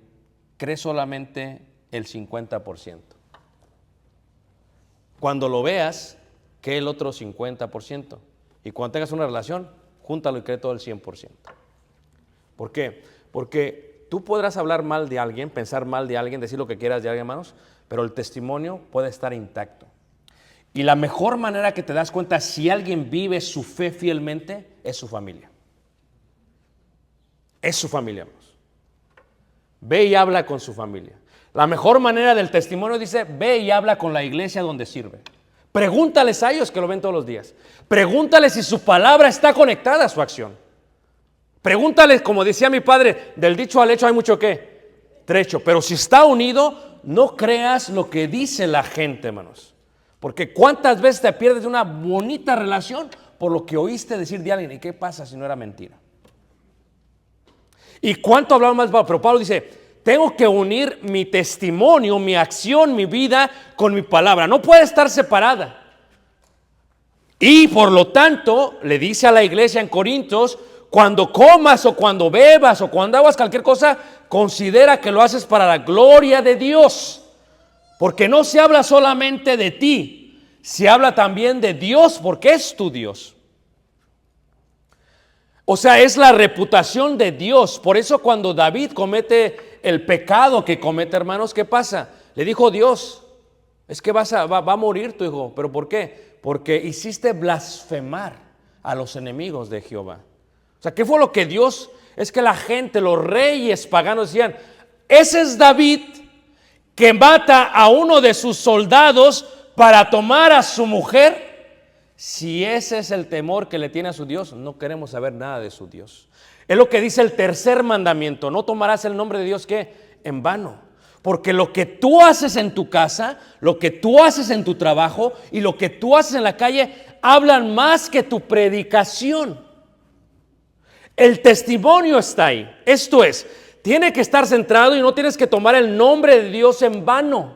cree solamente el 50%. Cuando lo veas, cree el otro 50%. Y cuando tengas una relación, júntalo y cree todo el 100%. ¿Por qué? Porque tú podrás hablar mal de alguien, pensar mal de alguien, decir lo que quieras de alguien, hermanos, pero el testimonio puede estar intacto. Y la mejor manera que te das cuenta si alguien vive su fe fielmente es su familia. Es su familia, hermanos. Ve y habla con su familia. La mejor manera del testimonio, dice, ve y habla con la iglesia donde sirve. Pregúntales a ellos que lo ven todos los días. Pregúntales si su palabra está conectada a su acción. Pregúntales, como decía mi padre, del dicho al hecho hay mucho ¿qué? Trecho. Pero si está unido, no creas lo que dice la gente, hermanos. Porque cuántas veces te pierdes una bonita relación por lo que oíste decir de alguien. ¿Y qué pasa si no era mentira? ¿Y cuánto hablamos más? Pero Pablo dice, tengo que unir mi testimonio, mi acción, mi vida con mi palabra. No puede estar separada. Y por lo tanto, le dice a la iglesia en Corintios, cuando comas o cuando bebas o cuando hagas cualquier cosa, considera que lo haces para la gloria de Dios. Porque no se habla solamente de ti, se habla también de Dios, porque es tu Dios. O sea, es la reputación de Dios. Por eso cuando David comete el pecado que comete, hermanos, ¿qué pasa? Le dijo Dios, es que va a morir tu hijo. ¿Pero por qué? Porque hiciste blasfemar a los enemigos de Jehová. O sea, ¿qué fue lo que Dios? Es que la gente, los reyes paganos decían, ese es David que mata a uno de sus soldados para tomar a su mujer. Si ese es el temor que le tiene a su Dios, no queremos saber nada de su Dios. Es lo que dice el tercer mandamiento, no tomarás el nombre de Dios ¿qué? En vano. Porque lo que tú haces en tu casa, lo que tú haces en tu trabajo y lo que tú haces en la calle, hablan más que tu predicación. El testimonio está ahí. Esto es, tiene que estar centrado y no tienes que tomar el nombre de Dios en vano.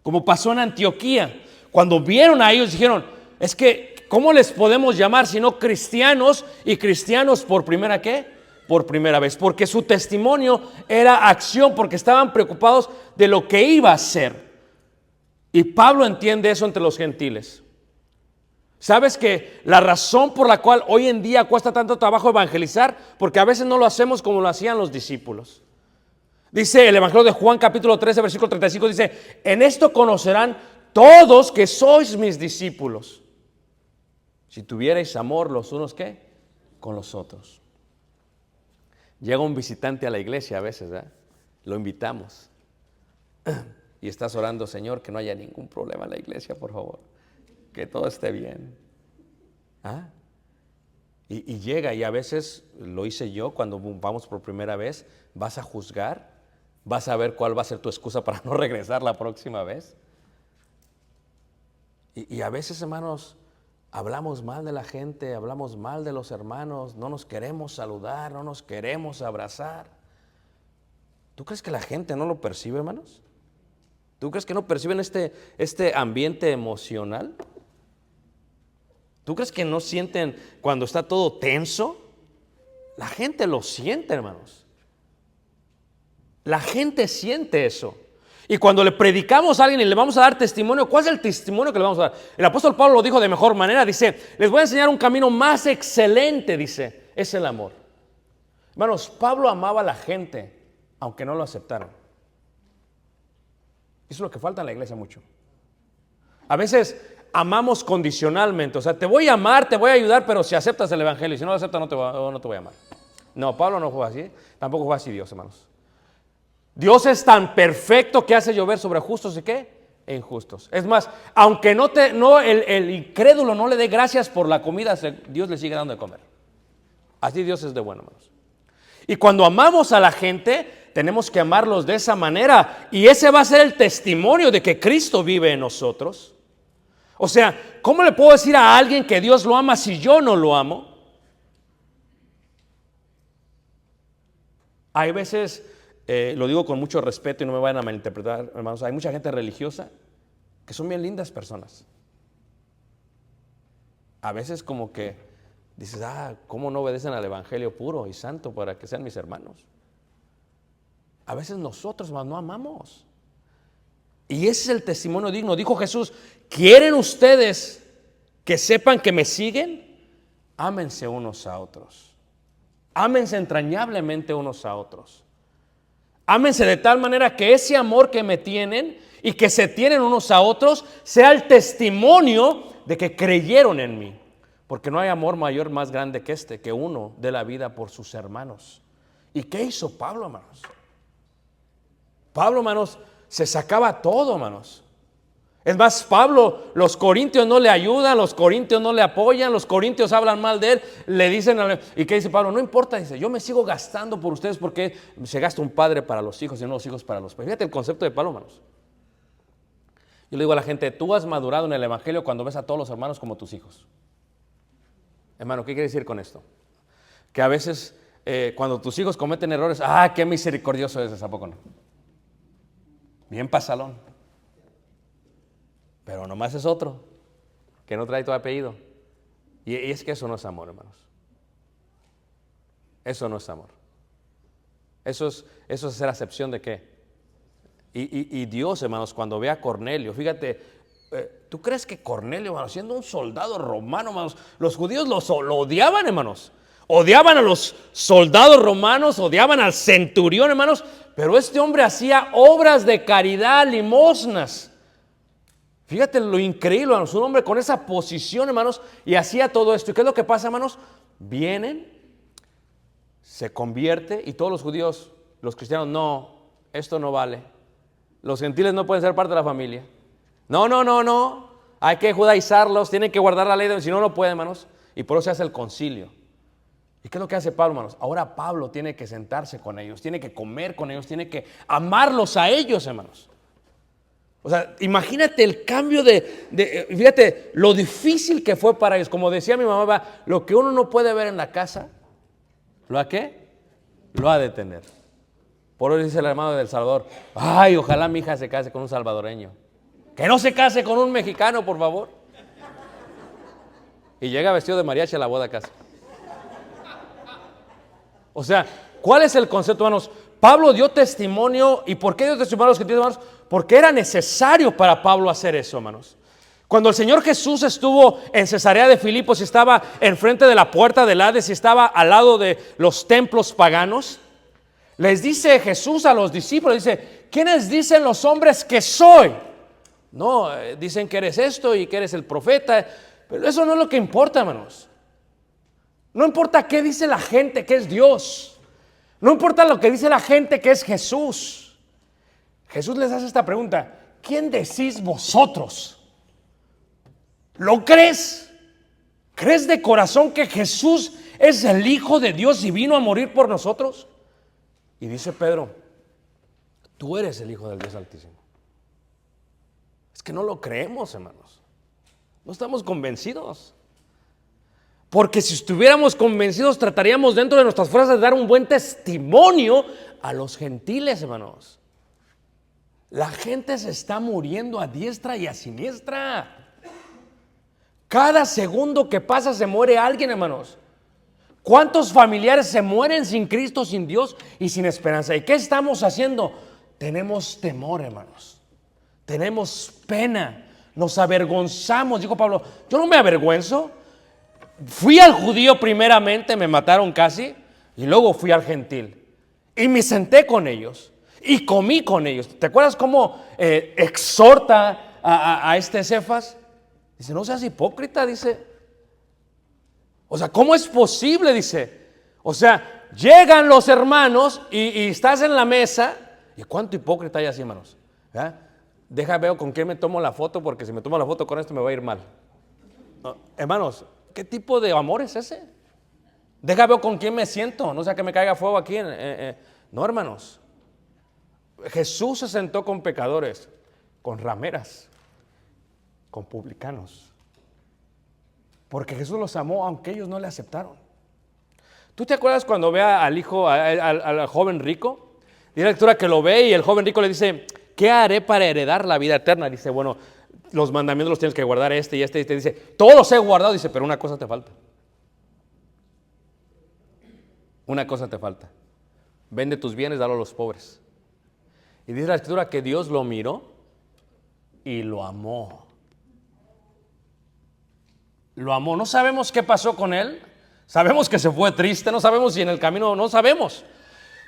Como pasó en Antioquía. Cuando vieron a ellos dijeron, es que, ¿cómo les podemos llamar si no cristianos? Y cristianos por primera ¿qué? Por primera vez. Porque su testimonio era acción, porque estaban preocupados de lo que iba a ser. Y Pablo entiende eso entre los gentiles. ¿Sabes que la razón por la cual hoy en día cuesta tanto trabajo evangelizar? Porque a veces no lo hacemos como lo hacían los discípulos. Dice el Evangelio de Juan capítulo 13 versículo 35, dice, en esto conocerán todos que sois mis discípulos. Si tuvierais amor los unos ¿qué? Con los otros. Llega un visitante a la iglesia a veces, ¿verdad? Lo invitamos. Y estás orando, Señor, que no haya ningún problema en la iglesia, por favor. Que todo esté bien. ¿Ah? Y llega, y a veces, lo hice yo cuando vamos por primera vez, vas a juzgar, vas a ver cuál va a ser tu excusa para no regresar la próxima vez. Y a veces, hermanos, hablamos mal de la gente, hablamos mal de los hermanos, no nos queremos saludar, no nos queremos abrazar. ¿Tú crees que la gente no lo percibe, hermanos? ¿Tú crees que no perciben este ambiente emocional? ¿Tú crees que no sienten cuando está todo tenso? La gente lo siente, hermanos. La gente siente eso. Y cuando le predicamos a alguien y le vamos a dar testimonio, ¿cuál es el testimonio que le vamos a dar? El apóstol Pablo lo dijo de mejor manera, dice, les voy a enseñar un camino más excelente, dice, es el amor. Hermanos, Pablo amaba a la gente, aunque no lo aceptaran. Eso es lo que falta en la iglesia mucho. A veces amamos condicionalmente, o sea, te voy a amar, te voy a ayudar, pero si aceptas el evangelio, y si no lo aceptas no te voy a amar. No, Pablo no fue así, tampoco fue así Dios, hermanos. Dios es tan perfecto que hace llover sobre justos y ¿qué? E injustos. Es más, aunque el incrédulo no le dé gracias por la comida, Dios le sigue dando de comer. Así Dios es de bueno, hermanos. Y cuando amamos a la gente, tenemos que amarlos de esa manera. Y ese va a ser el testimonio de que Cristo vive en nosotros. O sea, ¿cómo le puedo decir a alguien que Dios lo ama si yo no lo amo? Hay veces... lo digo con mucho respeto y no me vayan a malinterpretar, hermanos. Hay mucha gente religiosa que son bien lindas personas. A veces como que dices, ¿cómo no obedecen al evangelio puro y santo para que sean mis hermanos? A veces nosotros más no amamos. Y ese es el testimonio digno. Dijo Jesús, ¿quieren ustedes que sepan que me siguen? Ámense unos a otros. Ámense entrañablemente unos a otros. Ámense de tal manera que ese amor que me tienen y que se tienen unos a otros sea el testimonio de que creyeron en mí. Porque no hay amor mayor más grande que este, que uno dé la vida por sus hermanos. ¿Y qué hizo Pablo, hermanos? Pablo, hermanos, se sacaba todo, hermanos. Es más, Pablo, los corintios no le ayudan, los corintios no le apoyan, los corintios hablan mal de él, le dicen, ¿y qué dice Pablo? No importa, dice, yo me sigo gastando por ustedes porque se gasta un padre para los hijos y no los hijos para los padres. Fíjate el concepto de Pablo, hermanos. Yo le digo a la gente, tú has madurado en el evangelio cuando ves a todos los hermanos como tus hijos. Hermano, ¿qué quiere decir con esto? Que a veces cuando tus hijos cometen errores, qué misericordioso eres, ¿a poco no? Bien pasalón. Pero nomás es otro que no trae tu apellido. Y es que eso no es amor, hermanos. Eso no es amor. Eso es hacer acepción de qué. Y Dios, hermanos, cuando ve a Cornelio, fíjate, ¿tú crees que Cornelio, hermanos, siendo un soldado romano, hermanos, los judíos lo odiaban, hermanos? Odiaban a los soldados romanos, odiaban al centurión, hermanos, pero este hombre hacía obras de caridad, limosnas. Fíjate lo increíble, hermanos, un hombre con esa posición, hermanos, y hacía todo esto. ¿Y qué es lo que pasa, hermanos? Vienen, se convierte y todos los judíos, los cristianos, no, esto no vale. Los gentiles no pueden ser parte de la familia. No, hay que judaizarlos, tienen que guardar la ley, si no, no pueden, hermanos. Y por eso se hace el concilio. ¿Y qué es lo que hace Pablo, hermanos? Ahora Pablo tiene que sentarse con ellos, tiene que comer con ellos, tiene que amarlos a ellos, hermanos. O sea, imagínate el cambio fíjate lo difícil que fue para ellos. Como decía mi mamá, lo que uno no puede ver en la casa, ¿lo ha qué? Lo ha de tener. Por eso dice el hermano del Salvador, ojalá mi hija se case con un salvadoreño. Que no se case con un mexicano, por favor. Y llega vestido de mariachi a la boda casi. O sea, ¿cuál es el concepto, hermanos? Pablo dio testimonio. ¿Y por qué dio testimonio a los gentiles, hermanos? Porque era necesario para Pablo hacer eso, hermanos. Cuando el Señor Jesús estuvo en Cesarea de Filipos y estaba enfrente de la puerta del Hades y estaba al lado de los templos paganos, les dice Jesús a los discípulos, dice, ¿quiénes dicen los hombres que soy? No, dicen que eres esto y que eres el profeta, pero eso no es lo que importa, hermanos. No importa qué dice la gente que es Dios. No importa lo que dice la gente que es Jesús. Jesús les hace esta pregunta, ¿quién decís vosotros? ¿Lo crees? ¿Crees de corazón que Jesús es el Hijo de Dios y vino a morir por nosotros? Y dice Pedro, tú eres el Hijo del Dios Altísimo. Es que no lo creemos, hermanos. No estamos convencidos. Porque si estuviéramos convencidos, trataríamos dentro de nuestras fuerzas de dar un buen testimonio a los gentiles, hermanos. La gente se está muriendo a diestra y a siniestra. Cada segundo que pasa se muere alguien, hermanos. ¿Cuántos familiares se mueren sin Cristo, sin Dios y sin esperanza? ¿Y qué estamos haciendo? Tenemos temor, hermanos. Tenemos pena. Nos avergonzamos. Dijo Pablo, yo no me avergüenzo. Fui al judío primeramente, me mataron casi, y luego fui al gentil. Y me senté con ellos. Y comí con ellos. ¿Te acuerdas cómo exhorta a este Cefas? Dice, no seas hipócrita, dice. O sea, ¿cómo es posible? Dice. O sea, llegan los hermanos y estás en la mesa. ¿Y cuánto hipócrita hay así, hermanos? ¿Verdad? Deja, veo con quién me tomo la foto, porque si me tomo la foto con esto me va a ir mal. No, hermanos, ¿qué tipo de amor es ese? Deja, veo con quién me siento. No sea que me caiga fuego aquí. No, hermanos. Jesús se sentó con pecadores, con rameras, con publicanos, porque Jesús los amó aunque ellos no le aceptaron. ¿Tú te acuerdas cuando ve al hijo, al joven rico? Dice la lectura que lo ve y el joven rico le dice, ¿qué haré para heredar la vida eterna? Dice, bueno, los mandamientos los tienes que guardar y este, y te dice, todos los he guardado. Dice, pero una cosa te falta. Una cosa te falta. Vende tus bienes, dalo a los pobres. Y dice la escritura que Dios lo miró y lo amó. Lo amó. No sabemos qué pasó con él. Sabemos que se fue triste. No sabemos si en el camino, no sabemos.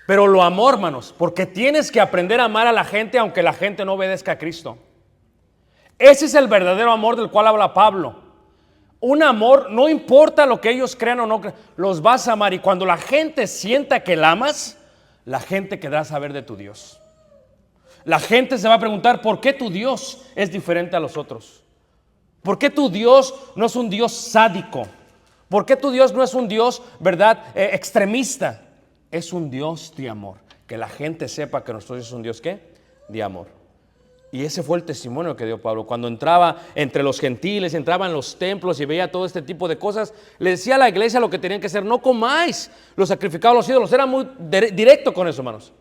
Pero lo amó, hermanos. Porque tienes que aprender a amar a la gente aunque la gente no obedezca a Cristo. Ese es el verdadero amor del cual habla Pablo. Un amor, no importa lo que ellos crean o no crean, los vas a amar. Y cuando la gente sienta que la amas, la gente querrá saber de tu Dios. la gente se va a preguntar, ¿por qué tu Dios es diferente a los otros? ¿Por qué tu Dios no es un Dios sádico? ¿Por qué tu Dios no es un Dios, verdad, extremista? Es un Dios de amor. Que la gente sepa que nuestro Dios es un Dios, ¿qué? De amor. Y ese fue el testimonio que dio Pablo. Cuando entraba entre los gentiles, entraba en los templos y veía todo este tipo de cosas, le decía a la iglesia lo que tenían que hacer: no comáis los sacrificados a los ídolos. Era muy directo con eso, hermanos.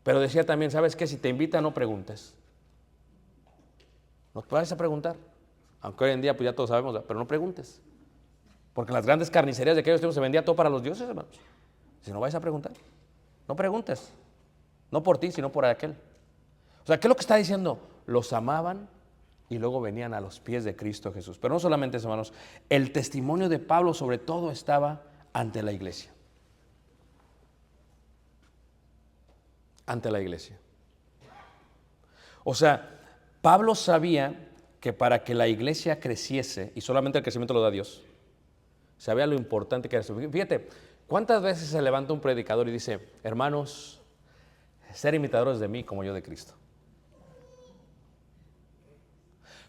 Pero decía también, ¿sabes qué? Si te invitan, no preguntes. No te vayas a preguntar. Aunque hoy en día pues ya todos sabemos, pero no preguntes. Porque en las grandes carnicerías de aquellos tiempos se vendía todo para los dioses, hermanos. Si no vayas a preguntar, no preguntes. No por ti, sino por aquel. O sea, ¿qué es lo que está diciendo? Los amaban y luego venían a los pies de Cristo Jesús. Pero no solamente eso, hermanos. El testimonio de Pablo sobre todo estaba ante la iglesia. Ante la iglesia. O sea, Pablo sabía que para que la iglesia creciese, y solamente el crecimiento lo da Dios, sabía lo importante que era eso. Fíjate, ¿cuántas veces se levanta un predicador y dice: hermanos, ser imitadores de mí como yo de Cristo?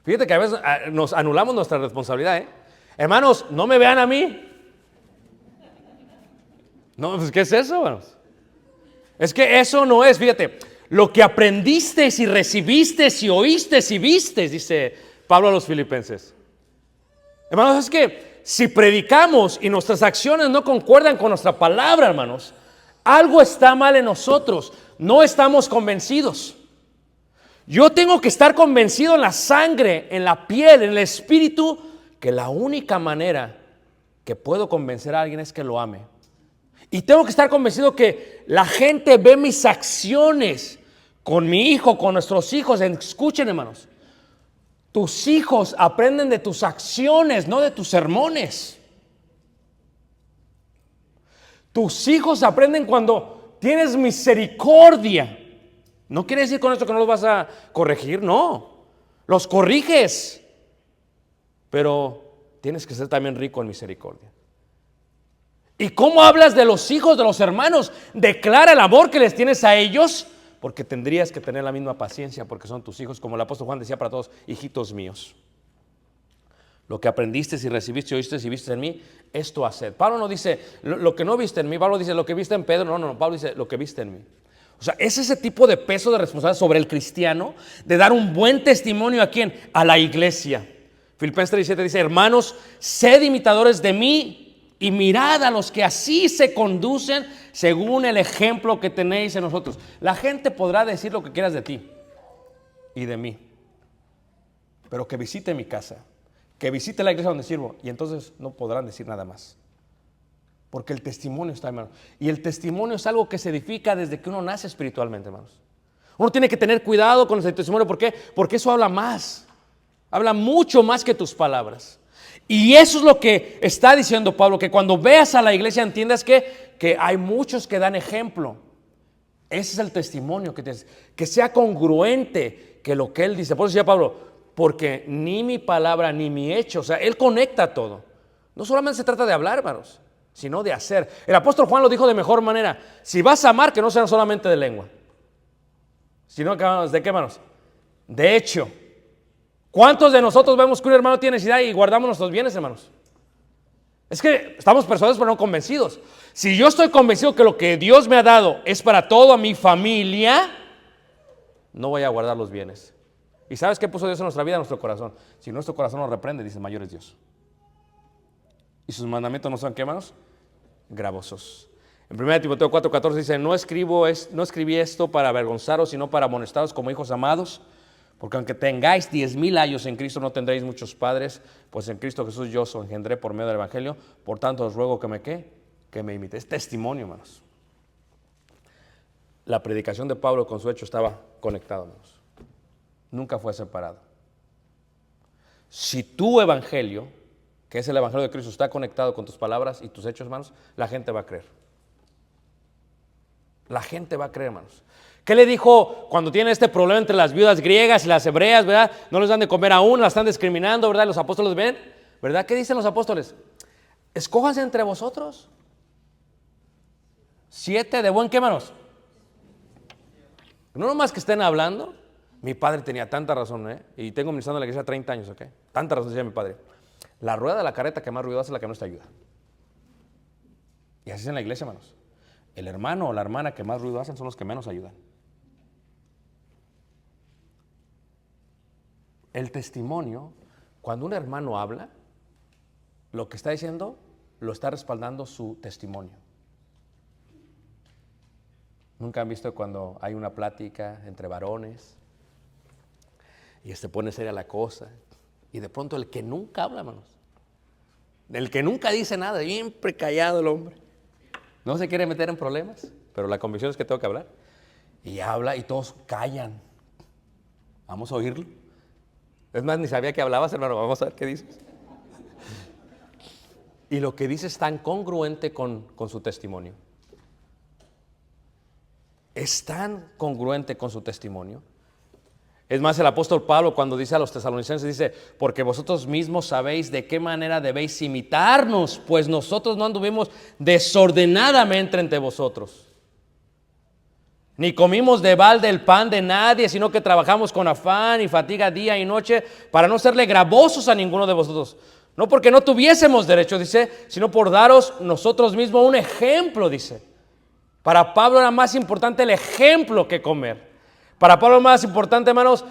Fíjate que a veces nos anulamos nuestra responsabilidad, Hermanos, no me vean a mí. No, pues ¿qué es eso, hermanos? Es que eso no es, fíjate, lo que aprendiste y recibiste y oíste y viste, dice Pablo a los filipenses. Hermanos, es que si predicamos y nuestras acciones no concuerdan con nuestra palabra, hermanos, algo está mal en nosotros. No estamos convencidos. Yo tengo que estar convencido en la sangre, en la piel, en el espíritu, que la única manera que puedo convencer a alguien es que lo ame. Y tengo que estar convencido que la gente ve mis acciones con mi hijo, con nuestros hijos. Escuchen, hermanos, tus hijos aprenden de tus acciones, no de tus sermones. Tus hijos aprenden cuando tienes misericordia. No quiere decir con esto que no los vas a corregir, no. Los corriges, pero tienes que ser también rico en misericordia. ¿Y cómo hablas de los hijos, de los hermanos? Declara el amor que les tienes a ellos, porque tendrías que tener la misma paciencia, porque son tus hijos, como el apóstol Juan decía para todos: hijitos míos. Lo que aprendiste y recibiste, oíste y viste en mí, esto haced. Pablo no dice lo que no viste en mí. Pablo dice lo que viste en Pedro. No, Pablo dice lo que viste en mí. O sea, es ese tipo de peso de responsabilidad sobre el cristiano, de dar un buen testimonio ¿a quién? A la iglesia. Filipenses 3:17 dice: hermanos, sed imitadores de mí y mirad a los que así se conducen según el ejemplo que tenéis en nosotros. La gente podrá decir lo que quieras de ti y de mí, pero que visite mi casa, que visite la iglesia donde sirvo, y entonces no podrán decir nada más. Porque el testimonio está, hermano. Y el testimonio es algo que se edifica desde que uno nace espiritualmente, hermanos. Uno tiene que tener cuidado con el testimonio. ¿Por qué? Porque eso habla más. Habla mucho más que tus palabras. Y eso es lo que está diciendo Pablo, que cuando veas a la iglesia entiendas que hay muchos que dan ejemplo. Ese es el testimonio que tienes. Que sea congruente que lo que él dice. Por eso decía Pablo: porque ni mi palabra ni mi hecho. O sea, él conecta todo. No solamente se trata de hablar, hermanos, sino de hacer. El apóstol Juan lo dijo de mejor manera: si vas a amar, que no sea solamente de lengua, sino que, ¿de qué, hermanos? De hecho. ¿Cuántos de nosotros vemos que un hermano tiene necesidad y guardamos nuestros bienes, hermanos? Es que estamos persuadidos pero no convencidos. Si yo estoy convencido que lo que Dios me ha dado es para toda mi familia, no voy a guardar los bienes. ¿Y sabes qué puso Dios en nuestra vida? En nuestro corazón. Si nuestro corazón nos reprende, dice: mayor es Dios. Y sus mandamientos no son, ¿qué, hermanos? Gravosos. En 1 Timoteo 4:14 dice: no escribí esto para avergonzaros, sino para amonestaros como hijos amados. Porque aunque tengáis 10,000 años en Cristo, no tendréis muchos padres, pues en Cristo Jesús yo os engendré por medio del Evangelio. Por tanto os ruego que me imitéis. Es testimonio, hermanos. La predicación de Pablo con su hecho estaba conectado, hermanos. Nunca fue separado. Si tu evangelio, que es el evangelio de Cristo, está conectado con tus palabras y tus hechos, hermanos, la gente va a creer. La gente va a creer, hermanos. ¿Qué le dijo cuando tiene este problema entre las viudas griegas y las hebreas, verdad? No les dan de comer aún, las están discriminando, ¿verdad? Los apóstoles ven, ¿verdad? ¿Qué dicen los apóstoles? Escójanse entre vosotros 7 de buen, ¿qué, hermanos? No nomás que estén hablando. Mi padre tenía tanta razón, y tengo ministrando en la iglesia 30 años, ¿ok? Tanta razón decía mi padre. La rueda de la carreta que más ruido hace es la que menos te ayuda. Y así es en la iglesia, hermanos. El hermano o la hermana que más ruido hacen son los que menos ayudan. El testimonio, cuando un hermano habla, lo que está diciendo lo está respaldando su testimonio. ¿Nunca han visto cuando hay una plática entre varones y se pone seria la cosa? Y de pronto el que nunca habla, hermanos, el que nunca dice nada, siempre callado el hombre, no se quiere meter en problemas, pero la convicción es que tengo que hablar. Y habla y todos callan. Vamos a oírlo. Es más, ni sabía que hablabas, hermano, vamos a ver qué dices. Y lo que dice es tan congruente con su testimonio. Es tan congruente con su testimonio. Es más, el apóstol Pablo cuando dice a los tesalonicenses, dice, porque vosotros mismos sabéis de qué manera debéis imitarnos, pues nosotros no anduvimos desordenadamente entre vosotros. Ni comimos de balde el pan de nadie, sino que trabajamos con afán y fatiga día y noche para no serle gravosos a ninguno de vosotros. No porque no tuviésemos derecho, dice, sino por daros nosotros mismos un ejemplo, dice. Para Pablo era más importante el ejemplo que comer. Para Pablo es más importante, hermanos,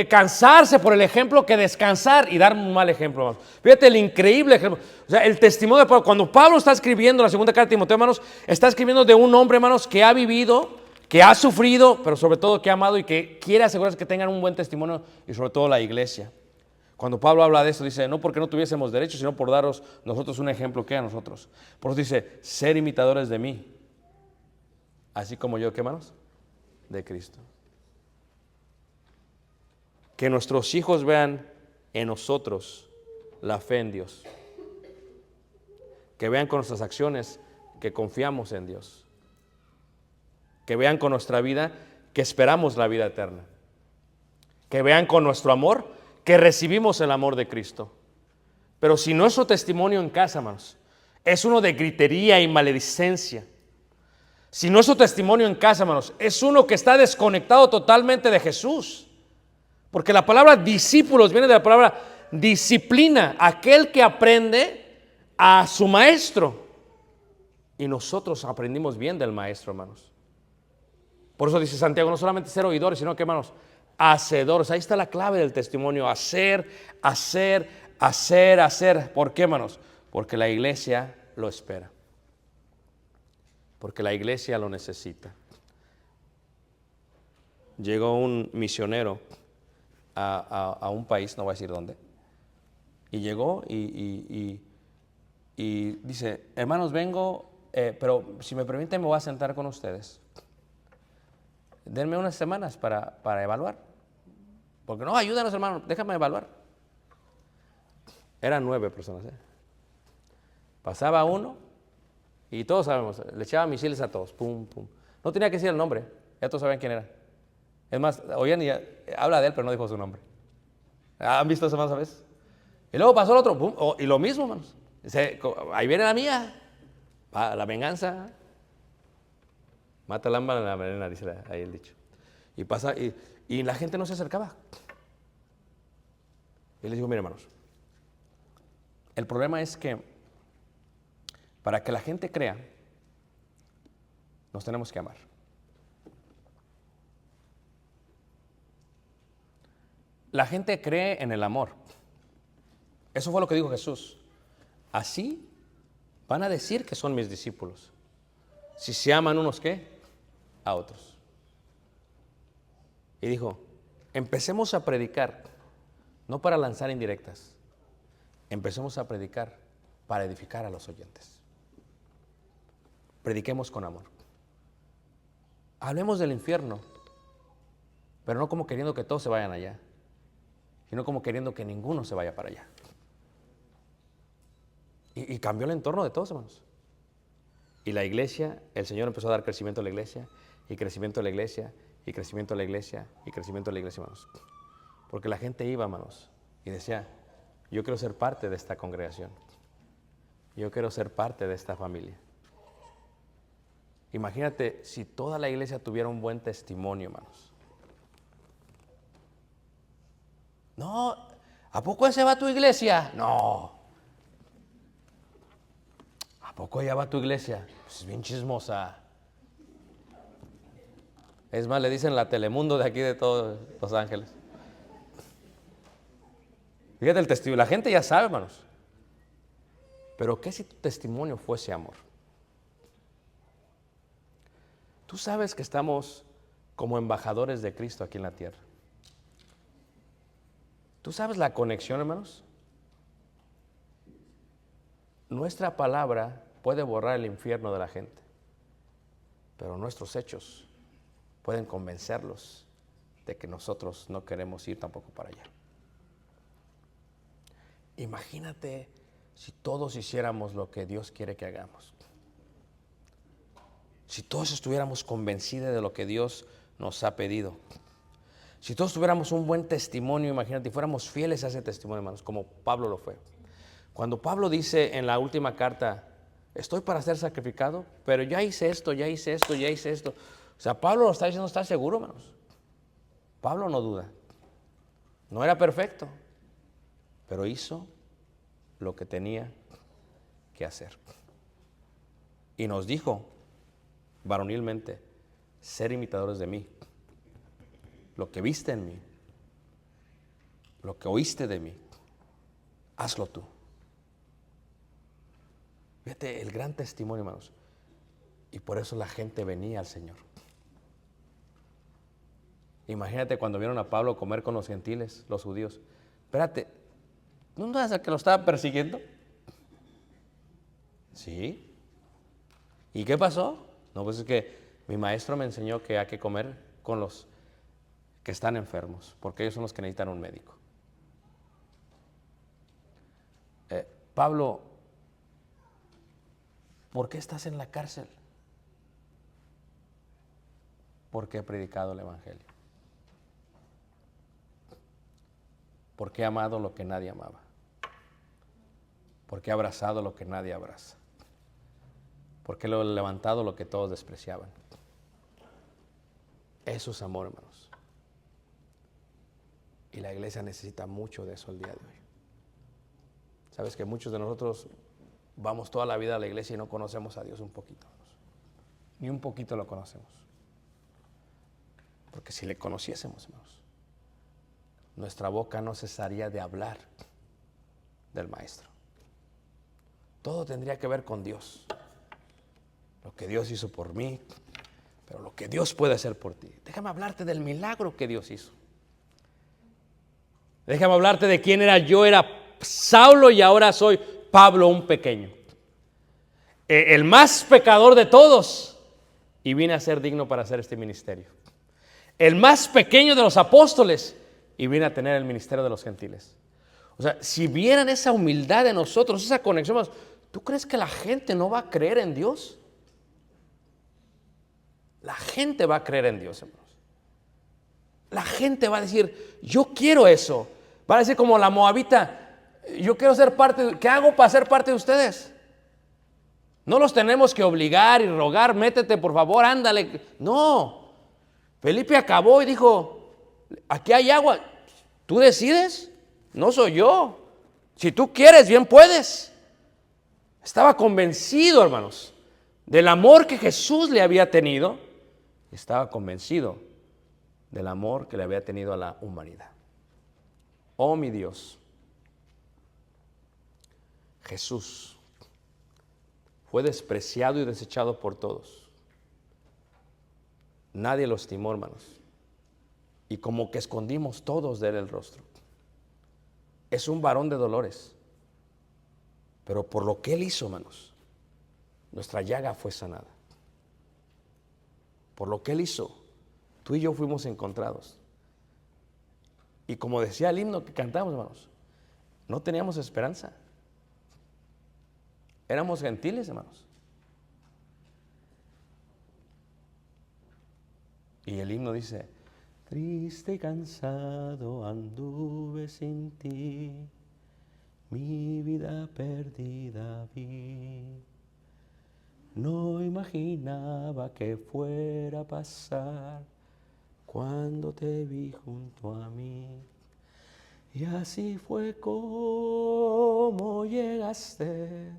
cansarse por el ejemplo que descansar y dar un mal ejemplo, hermanos. Fíjate el increíble ejemplo. O sea, el testimonio de Pablo. Cuando Pablo está escribiendo la segunda carta de Timoteo, hermanos, está escribiendo de un hombre, hermanos, que ha vivido, que ha sufrido, pero sobre todo que ha amado y que quiere asegurarse que tengan un buen testimonio y sobre todo la iglesia. Cuando Pablo habla de esto, dice, no porque no tuviésemos derecho, sino por daros nosotros un ejemplo que a nosotros. Por eso dice, ser imitadores de mí, así como yo, ¿qué, hermanos? De Cristo. Que nuestros hijos vean en nosotros la fe en Dios. Que vean con nuestras acciones que confiamos en Dios. Que vean con nuestra vida que esperamos la vida eterna. Que vean con nuestro amor que recibimos el amor de Cristo. Pero si nuestro testimonio en casa, hermanos, es uno de gritería y maledicencia, si nuestro testimonio en casa, hermanos, es uno que está desconectado totalmente de Jesús, porque la palabra discípulos viene de la palabra disciplina, aquel que aprende a su maestro. Y nosotros aprendimos bien del maestro, hermanos. Por eso dice Santiago, no solamente ser oidores, sino que, hermanos, hacedores. Ahí está la clave del testimonio, hacer. ¿Por qué, hermanos? Porque la iglesia lo espera. Porque la iglesia lo necesita. Llegó un misionero a un país, no voy a decir dónde, y llegó y dice, hermanos, vengo, pero si me permiten me voy a sentar con ustedes. Denme unas semanas para evaluar. Porque no, ayúdanos, hermano, déjame evaluar. Eran 9 personas. Pasaba uno y todos sabemos, le echaba misiles a todos. Pum, pum. No tenía que decir el nombre, ya todos sabían quién era. Es más, oían y habla de él, pero no dijo su nombre. ¿Han visto eso más a veces? Y luego pasó el otro, pum, y lo mismo, hermanos. Ahí viene la mía, la venganza. Mata el lámpara en la venena, dice ahí el dicho. Y pasa, y la gente no se acercaba. Y les digo, miren, hermanos, el problema es que para que la gente crea, nos tenemos que amar. La gente cree en el amor. Eso fue lo que dijo Jesús. Así van a decir que son mis discípulos. Si se aman unos, ¿qué? A otros. Y dijo, empecemos a predicar, no para lanzar indirectas. Empecemos a predicar para edificar a los oyentes. Prediquemos con amor. Hablemos del infierno, pero no como queriendo que todos se vayan allá, sino como queriendo que ninguno se vaya para allá. Y cambió el entorno de todos, hermanos. Y la iglesia, el Señor empezó a dar crecimiento a la iglesia, y crecimiento a la iglesia, y crecimiento a la iglesia, y crecimiento a la iglesia, hermanos. Porque la gente iba, hermanos, y decía, yo quiero ser parte de esta congregación. Yo quiero ser parte de esta familia. Imagínate si toda la iglesia tuviera un buen testimonio, hermanos. No, ¿a poco ese va a tu iglesia? No. ¿A poco ella va a tu iglesia? Pues es bien chismosa. Es más, le dicen la Telemundo de aquí de todos Los Ángeles. Fíjate el testimonio, la gente ya sabe, hermanos. Pero ¿qué si tu testimonio fuese amor? Tú sabes que estamos como embajadores de Cristo aquí en la tierra. ¿Tú sabes la conexión, hermanos? Nuestra palabra puede borrar el infierno de la gente, pero nuestros hechos pueden convencerlos de que nosotros no queremos ir tampoco para allá. Imagínate si todos hiciéramos lo que Dios quiere que hagamos. Si todos estuviéramos convencidos de lo que Dios nos ha pedido. Si todos tuviéramos un buen testimonio, imagínate, y fuéramos fieles a ese testimonio, hermanos, como Pablo lo fue. Cuando Pablo dice en la última carta, estoy para ser sacrificado, pero ya hice esto, ya hice esto, ya hice esto. O sea, Pablo lo está diciendo, está seguro, hermanos. Pablo no duda. No era perfecto, pero hizo lo que tenía que hacer. Y nos dijo, varonilmente, ser imitadores de mí. Lo que viste en mí, lo que oíste de mí, hazlo tú. Fíjate el gran testimonio, hermanos. Y por eso la gente venía al Señor. Imagínate cuando vieron a Pablo comer con los gentiles, los judíos. Espérate, ¿no es el que lo estaba persiguiendo? Sí. ¿Y qué pasó? No, pues es que mi maestro me enseñó que hay que comer con los que están enfermos, porque ellos son los que necesitan un médico. Pablo, ¿por qué estás en la cárcel? Porque he predicado el Evangelio. Porque he amado lo que nadie amaba. Porque he abrazado lo que nadie abraza. Porque he levantado lo que todos despreciaban. Eso es amor, hermanos. Y la iglesia necesita mucho de eso el día de hoy. Sabes que muchos de nosotros vamos toda la vida a la iglesia y no conocemos a Dios un poquito, hermanos. Ni un poquito lo conocemos. Porque si le conociésemos, hermanos, nuestra boca no cesaría de hablar del Maestro. Todo tendría que ver con Dios. Lo que Dios hizo por mí, pero lo que Dios puede hacer por ti. Déjame hablarte del milagro que Dios hizo. Déjame hablarte de quién era. Yo era Saulo y ahora soy Pablo, un pequeño. El más pecador de todos. Y vine a ser digno para hacer este ministerio. El más pequeño de los apóstoles. Y vine a tener el ministerio de los gentiles. O sea, si vieran esa humildad de nosotros, esa conexión, ¿tú crees que la gente no va a creer en Dios? La gente va a creer en Dios, hermanos. La gente va a decir, yo quiero eso. Va a decir como la moabita, yo quiero ser parte, ¿qué hago para ser parte de ustedes? No los tenemos que obligar y rogar, métete por favor, ándale. No, Felipe acabó y dijo, aquí hay agua, ¿tú decides? No soy yo. Si tú quieres, bien puedes. Estaba convencido, hermanos, del amor que Jesús le había tenido. Estaba convencido del amor que le había tenido a la humanidad. Oh, mi Dios, Jesús fue despreciado y desechado por todos. Nadie lo estimó, hermanos. Y como que escondimos todos de él el rostro. Es un varón de dolores. Pero por lo que él hizo, hermanos, nuestra llaga fue sanada. Por lo que él hizo, tú y yo fuimos encontrados. Y como decía el himno que cantamos, hermanos, no teníamos esperanza. Éramos gentiles, hermanos. Y el himno dice, triste y cansado anduve sin ti, mi vida perdida vi. no imaginaba que fuera a pasar cuando te vi junto a mí. Y así fue como llegaste,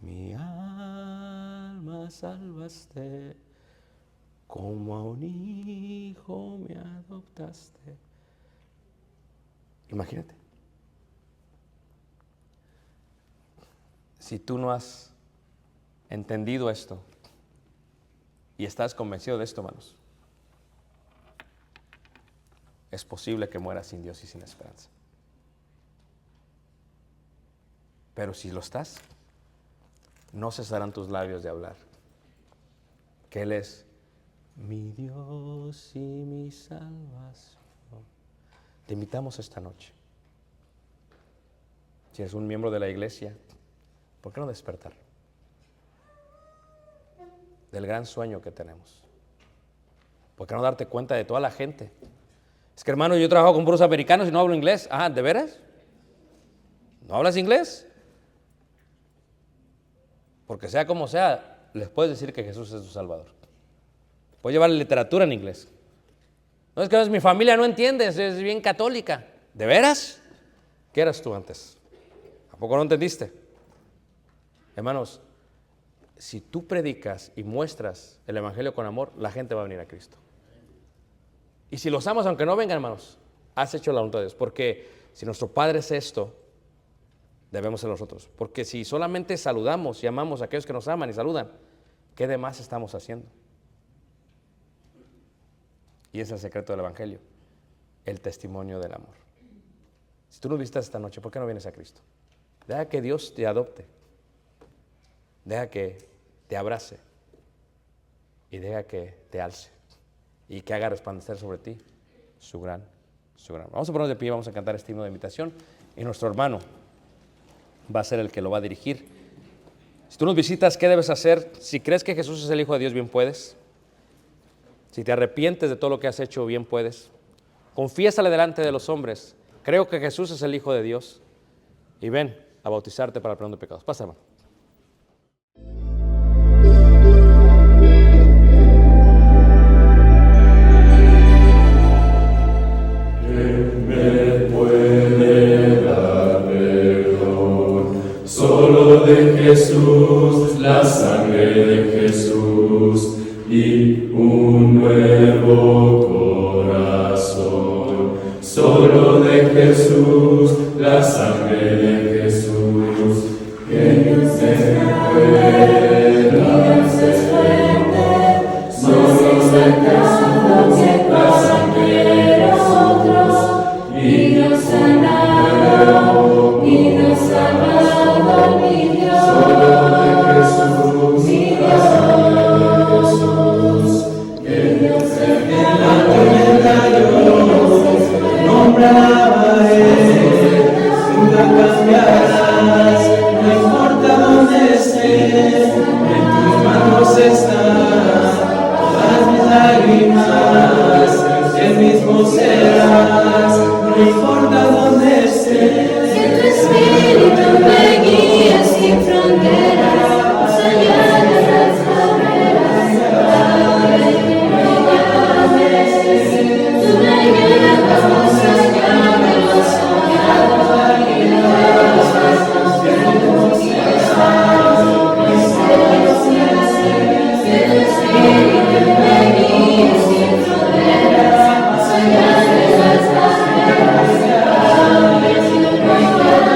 mi alma salvaste, como a un hijo me adoptaste. Imagínate. Si tú no has entendido esto y estás convencido de esto, hermanos, es posible que mueras sin Dios y sin esperanza. Pero si lo estás, no cesarán tus labios de hablar que Él es mi Dios y mi salvación. Te invitamos esta noche. Si eres un miembro de la iglesia, ¿por qué no despertar del gran sueño que tenemos? ¿Por qué no darte cuenta de toda la gente? Es que, hermano, yo trabajo con puros americanos y no hablo inglés. Ah, ¿de veras? ¿No hablas inglés? Porque sea como sea, les puedes decir que Jesús es tu Salvador. Puedes llevar literatura en inglés. No es que mi familia no entiende, es bien católica. ¿De veras? ¿Qué eras tú antes? ¿A poco no entendiste? Hermanos, si tú predicas y muestras el evangelio con amor, la gente va a venir a Cristo. Y si los amas, aunque no vengan, hermanos, has hecho la voluntad de Dios. Porque si nuestro Padre es esto, debemos ser nosotros. Porque si solamente saludamos y amamos a aquellos que nos aman y saludan, ¿qué demás estamos haciendo? Y ese es el secreto del evangelio, el testimonio del amor. Si tú nos visitas esta noche, ¿por qué no vienes a Cristo? Deja que Dios te adopte. Deja que te abrace. Y deja que te alce. Y que haga resplandecer sobre ti su gran. Vamos a ponernos de pie, vamos a cantar este himno de invitación. Y nuestro hermano va a ser el que lo va a dirigir. Si tú nos visitas, ¿qué debes hacer? Si crees que Jesús es el Hijo de Dios, bien puedes. Si te arrepientes de todo lo que has hecho, bien puedes. Confiésale delante de los hombres. Creo que Jesús es el Hijo de Dios. Y ven a bautizarte para el perdón de pecados. Pasa, hermano. Solo de Jesús, la sangre de Jesús y un nuevo corazón. Solo de Jesús, la sangre de Jesús, que Dios es fuerte, Dios es fuerte. Solo de Jesús, la sangre de nosotros, y Dios sanado, y Dios salvado, mi Dios. Solo de Jesús, mi Dios, que Dios es En la tormenta yo nombraré, nunca cambiarás, no importa dónde estés, en tus manos están todas mis lágrimas, el mismo serás, no importa dónde estés. Que tu espíritu me guíe sin fronteras, más allá de las barreras, ahora y que me llames. Tú me llevas más allá de lo soñado, y de los pasos que hemos llevado, que tu espíritu me guíe sin fronteras, más allá de las barreras, ahora y que me llames.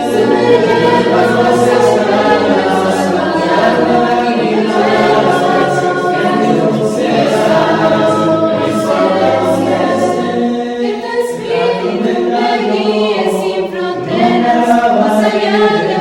Tú me llevas más allá de lo soñado, y de los pasos que hemos llevado. Que tu espíritu me guíe sin fronteras, más allá de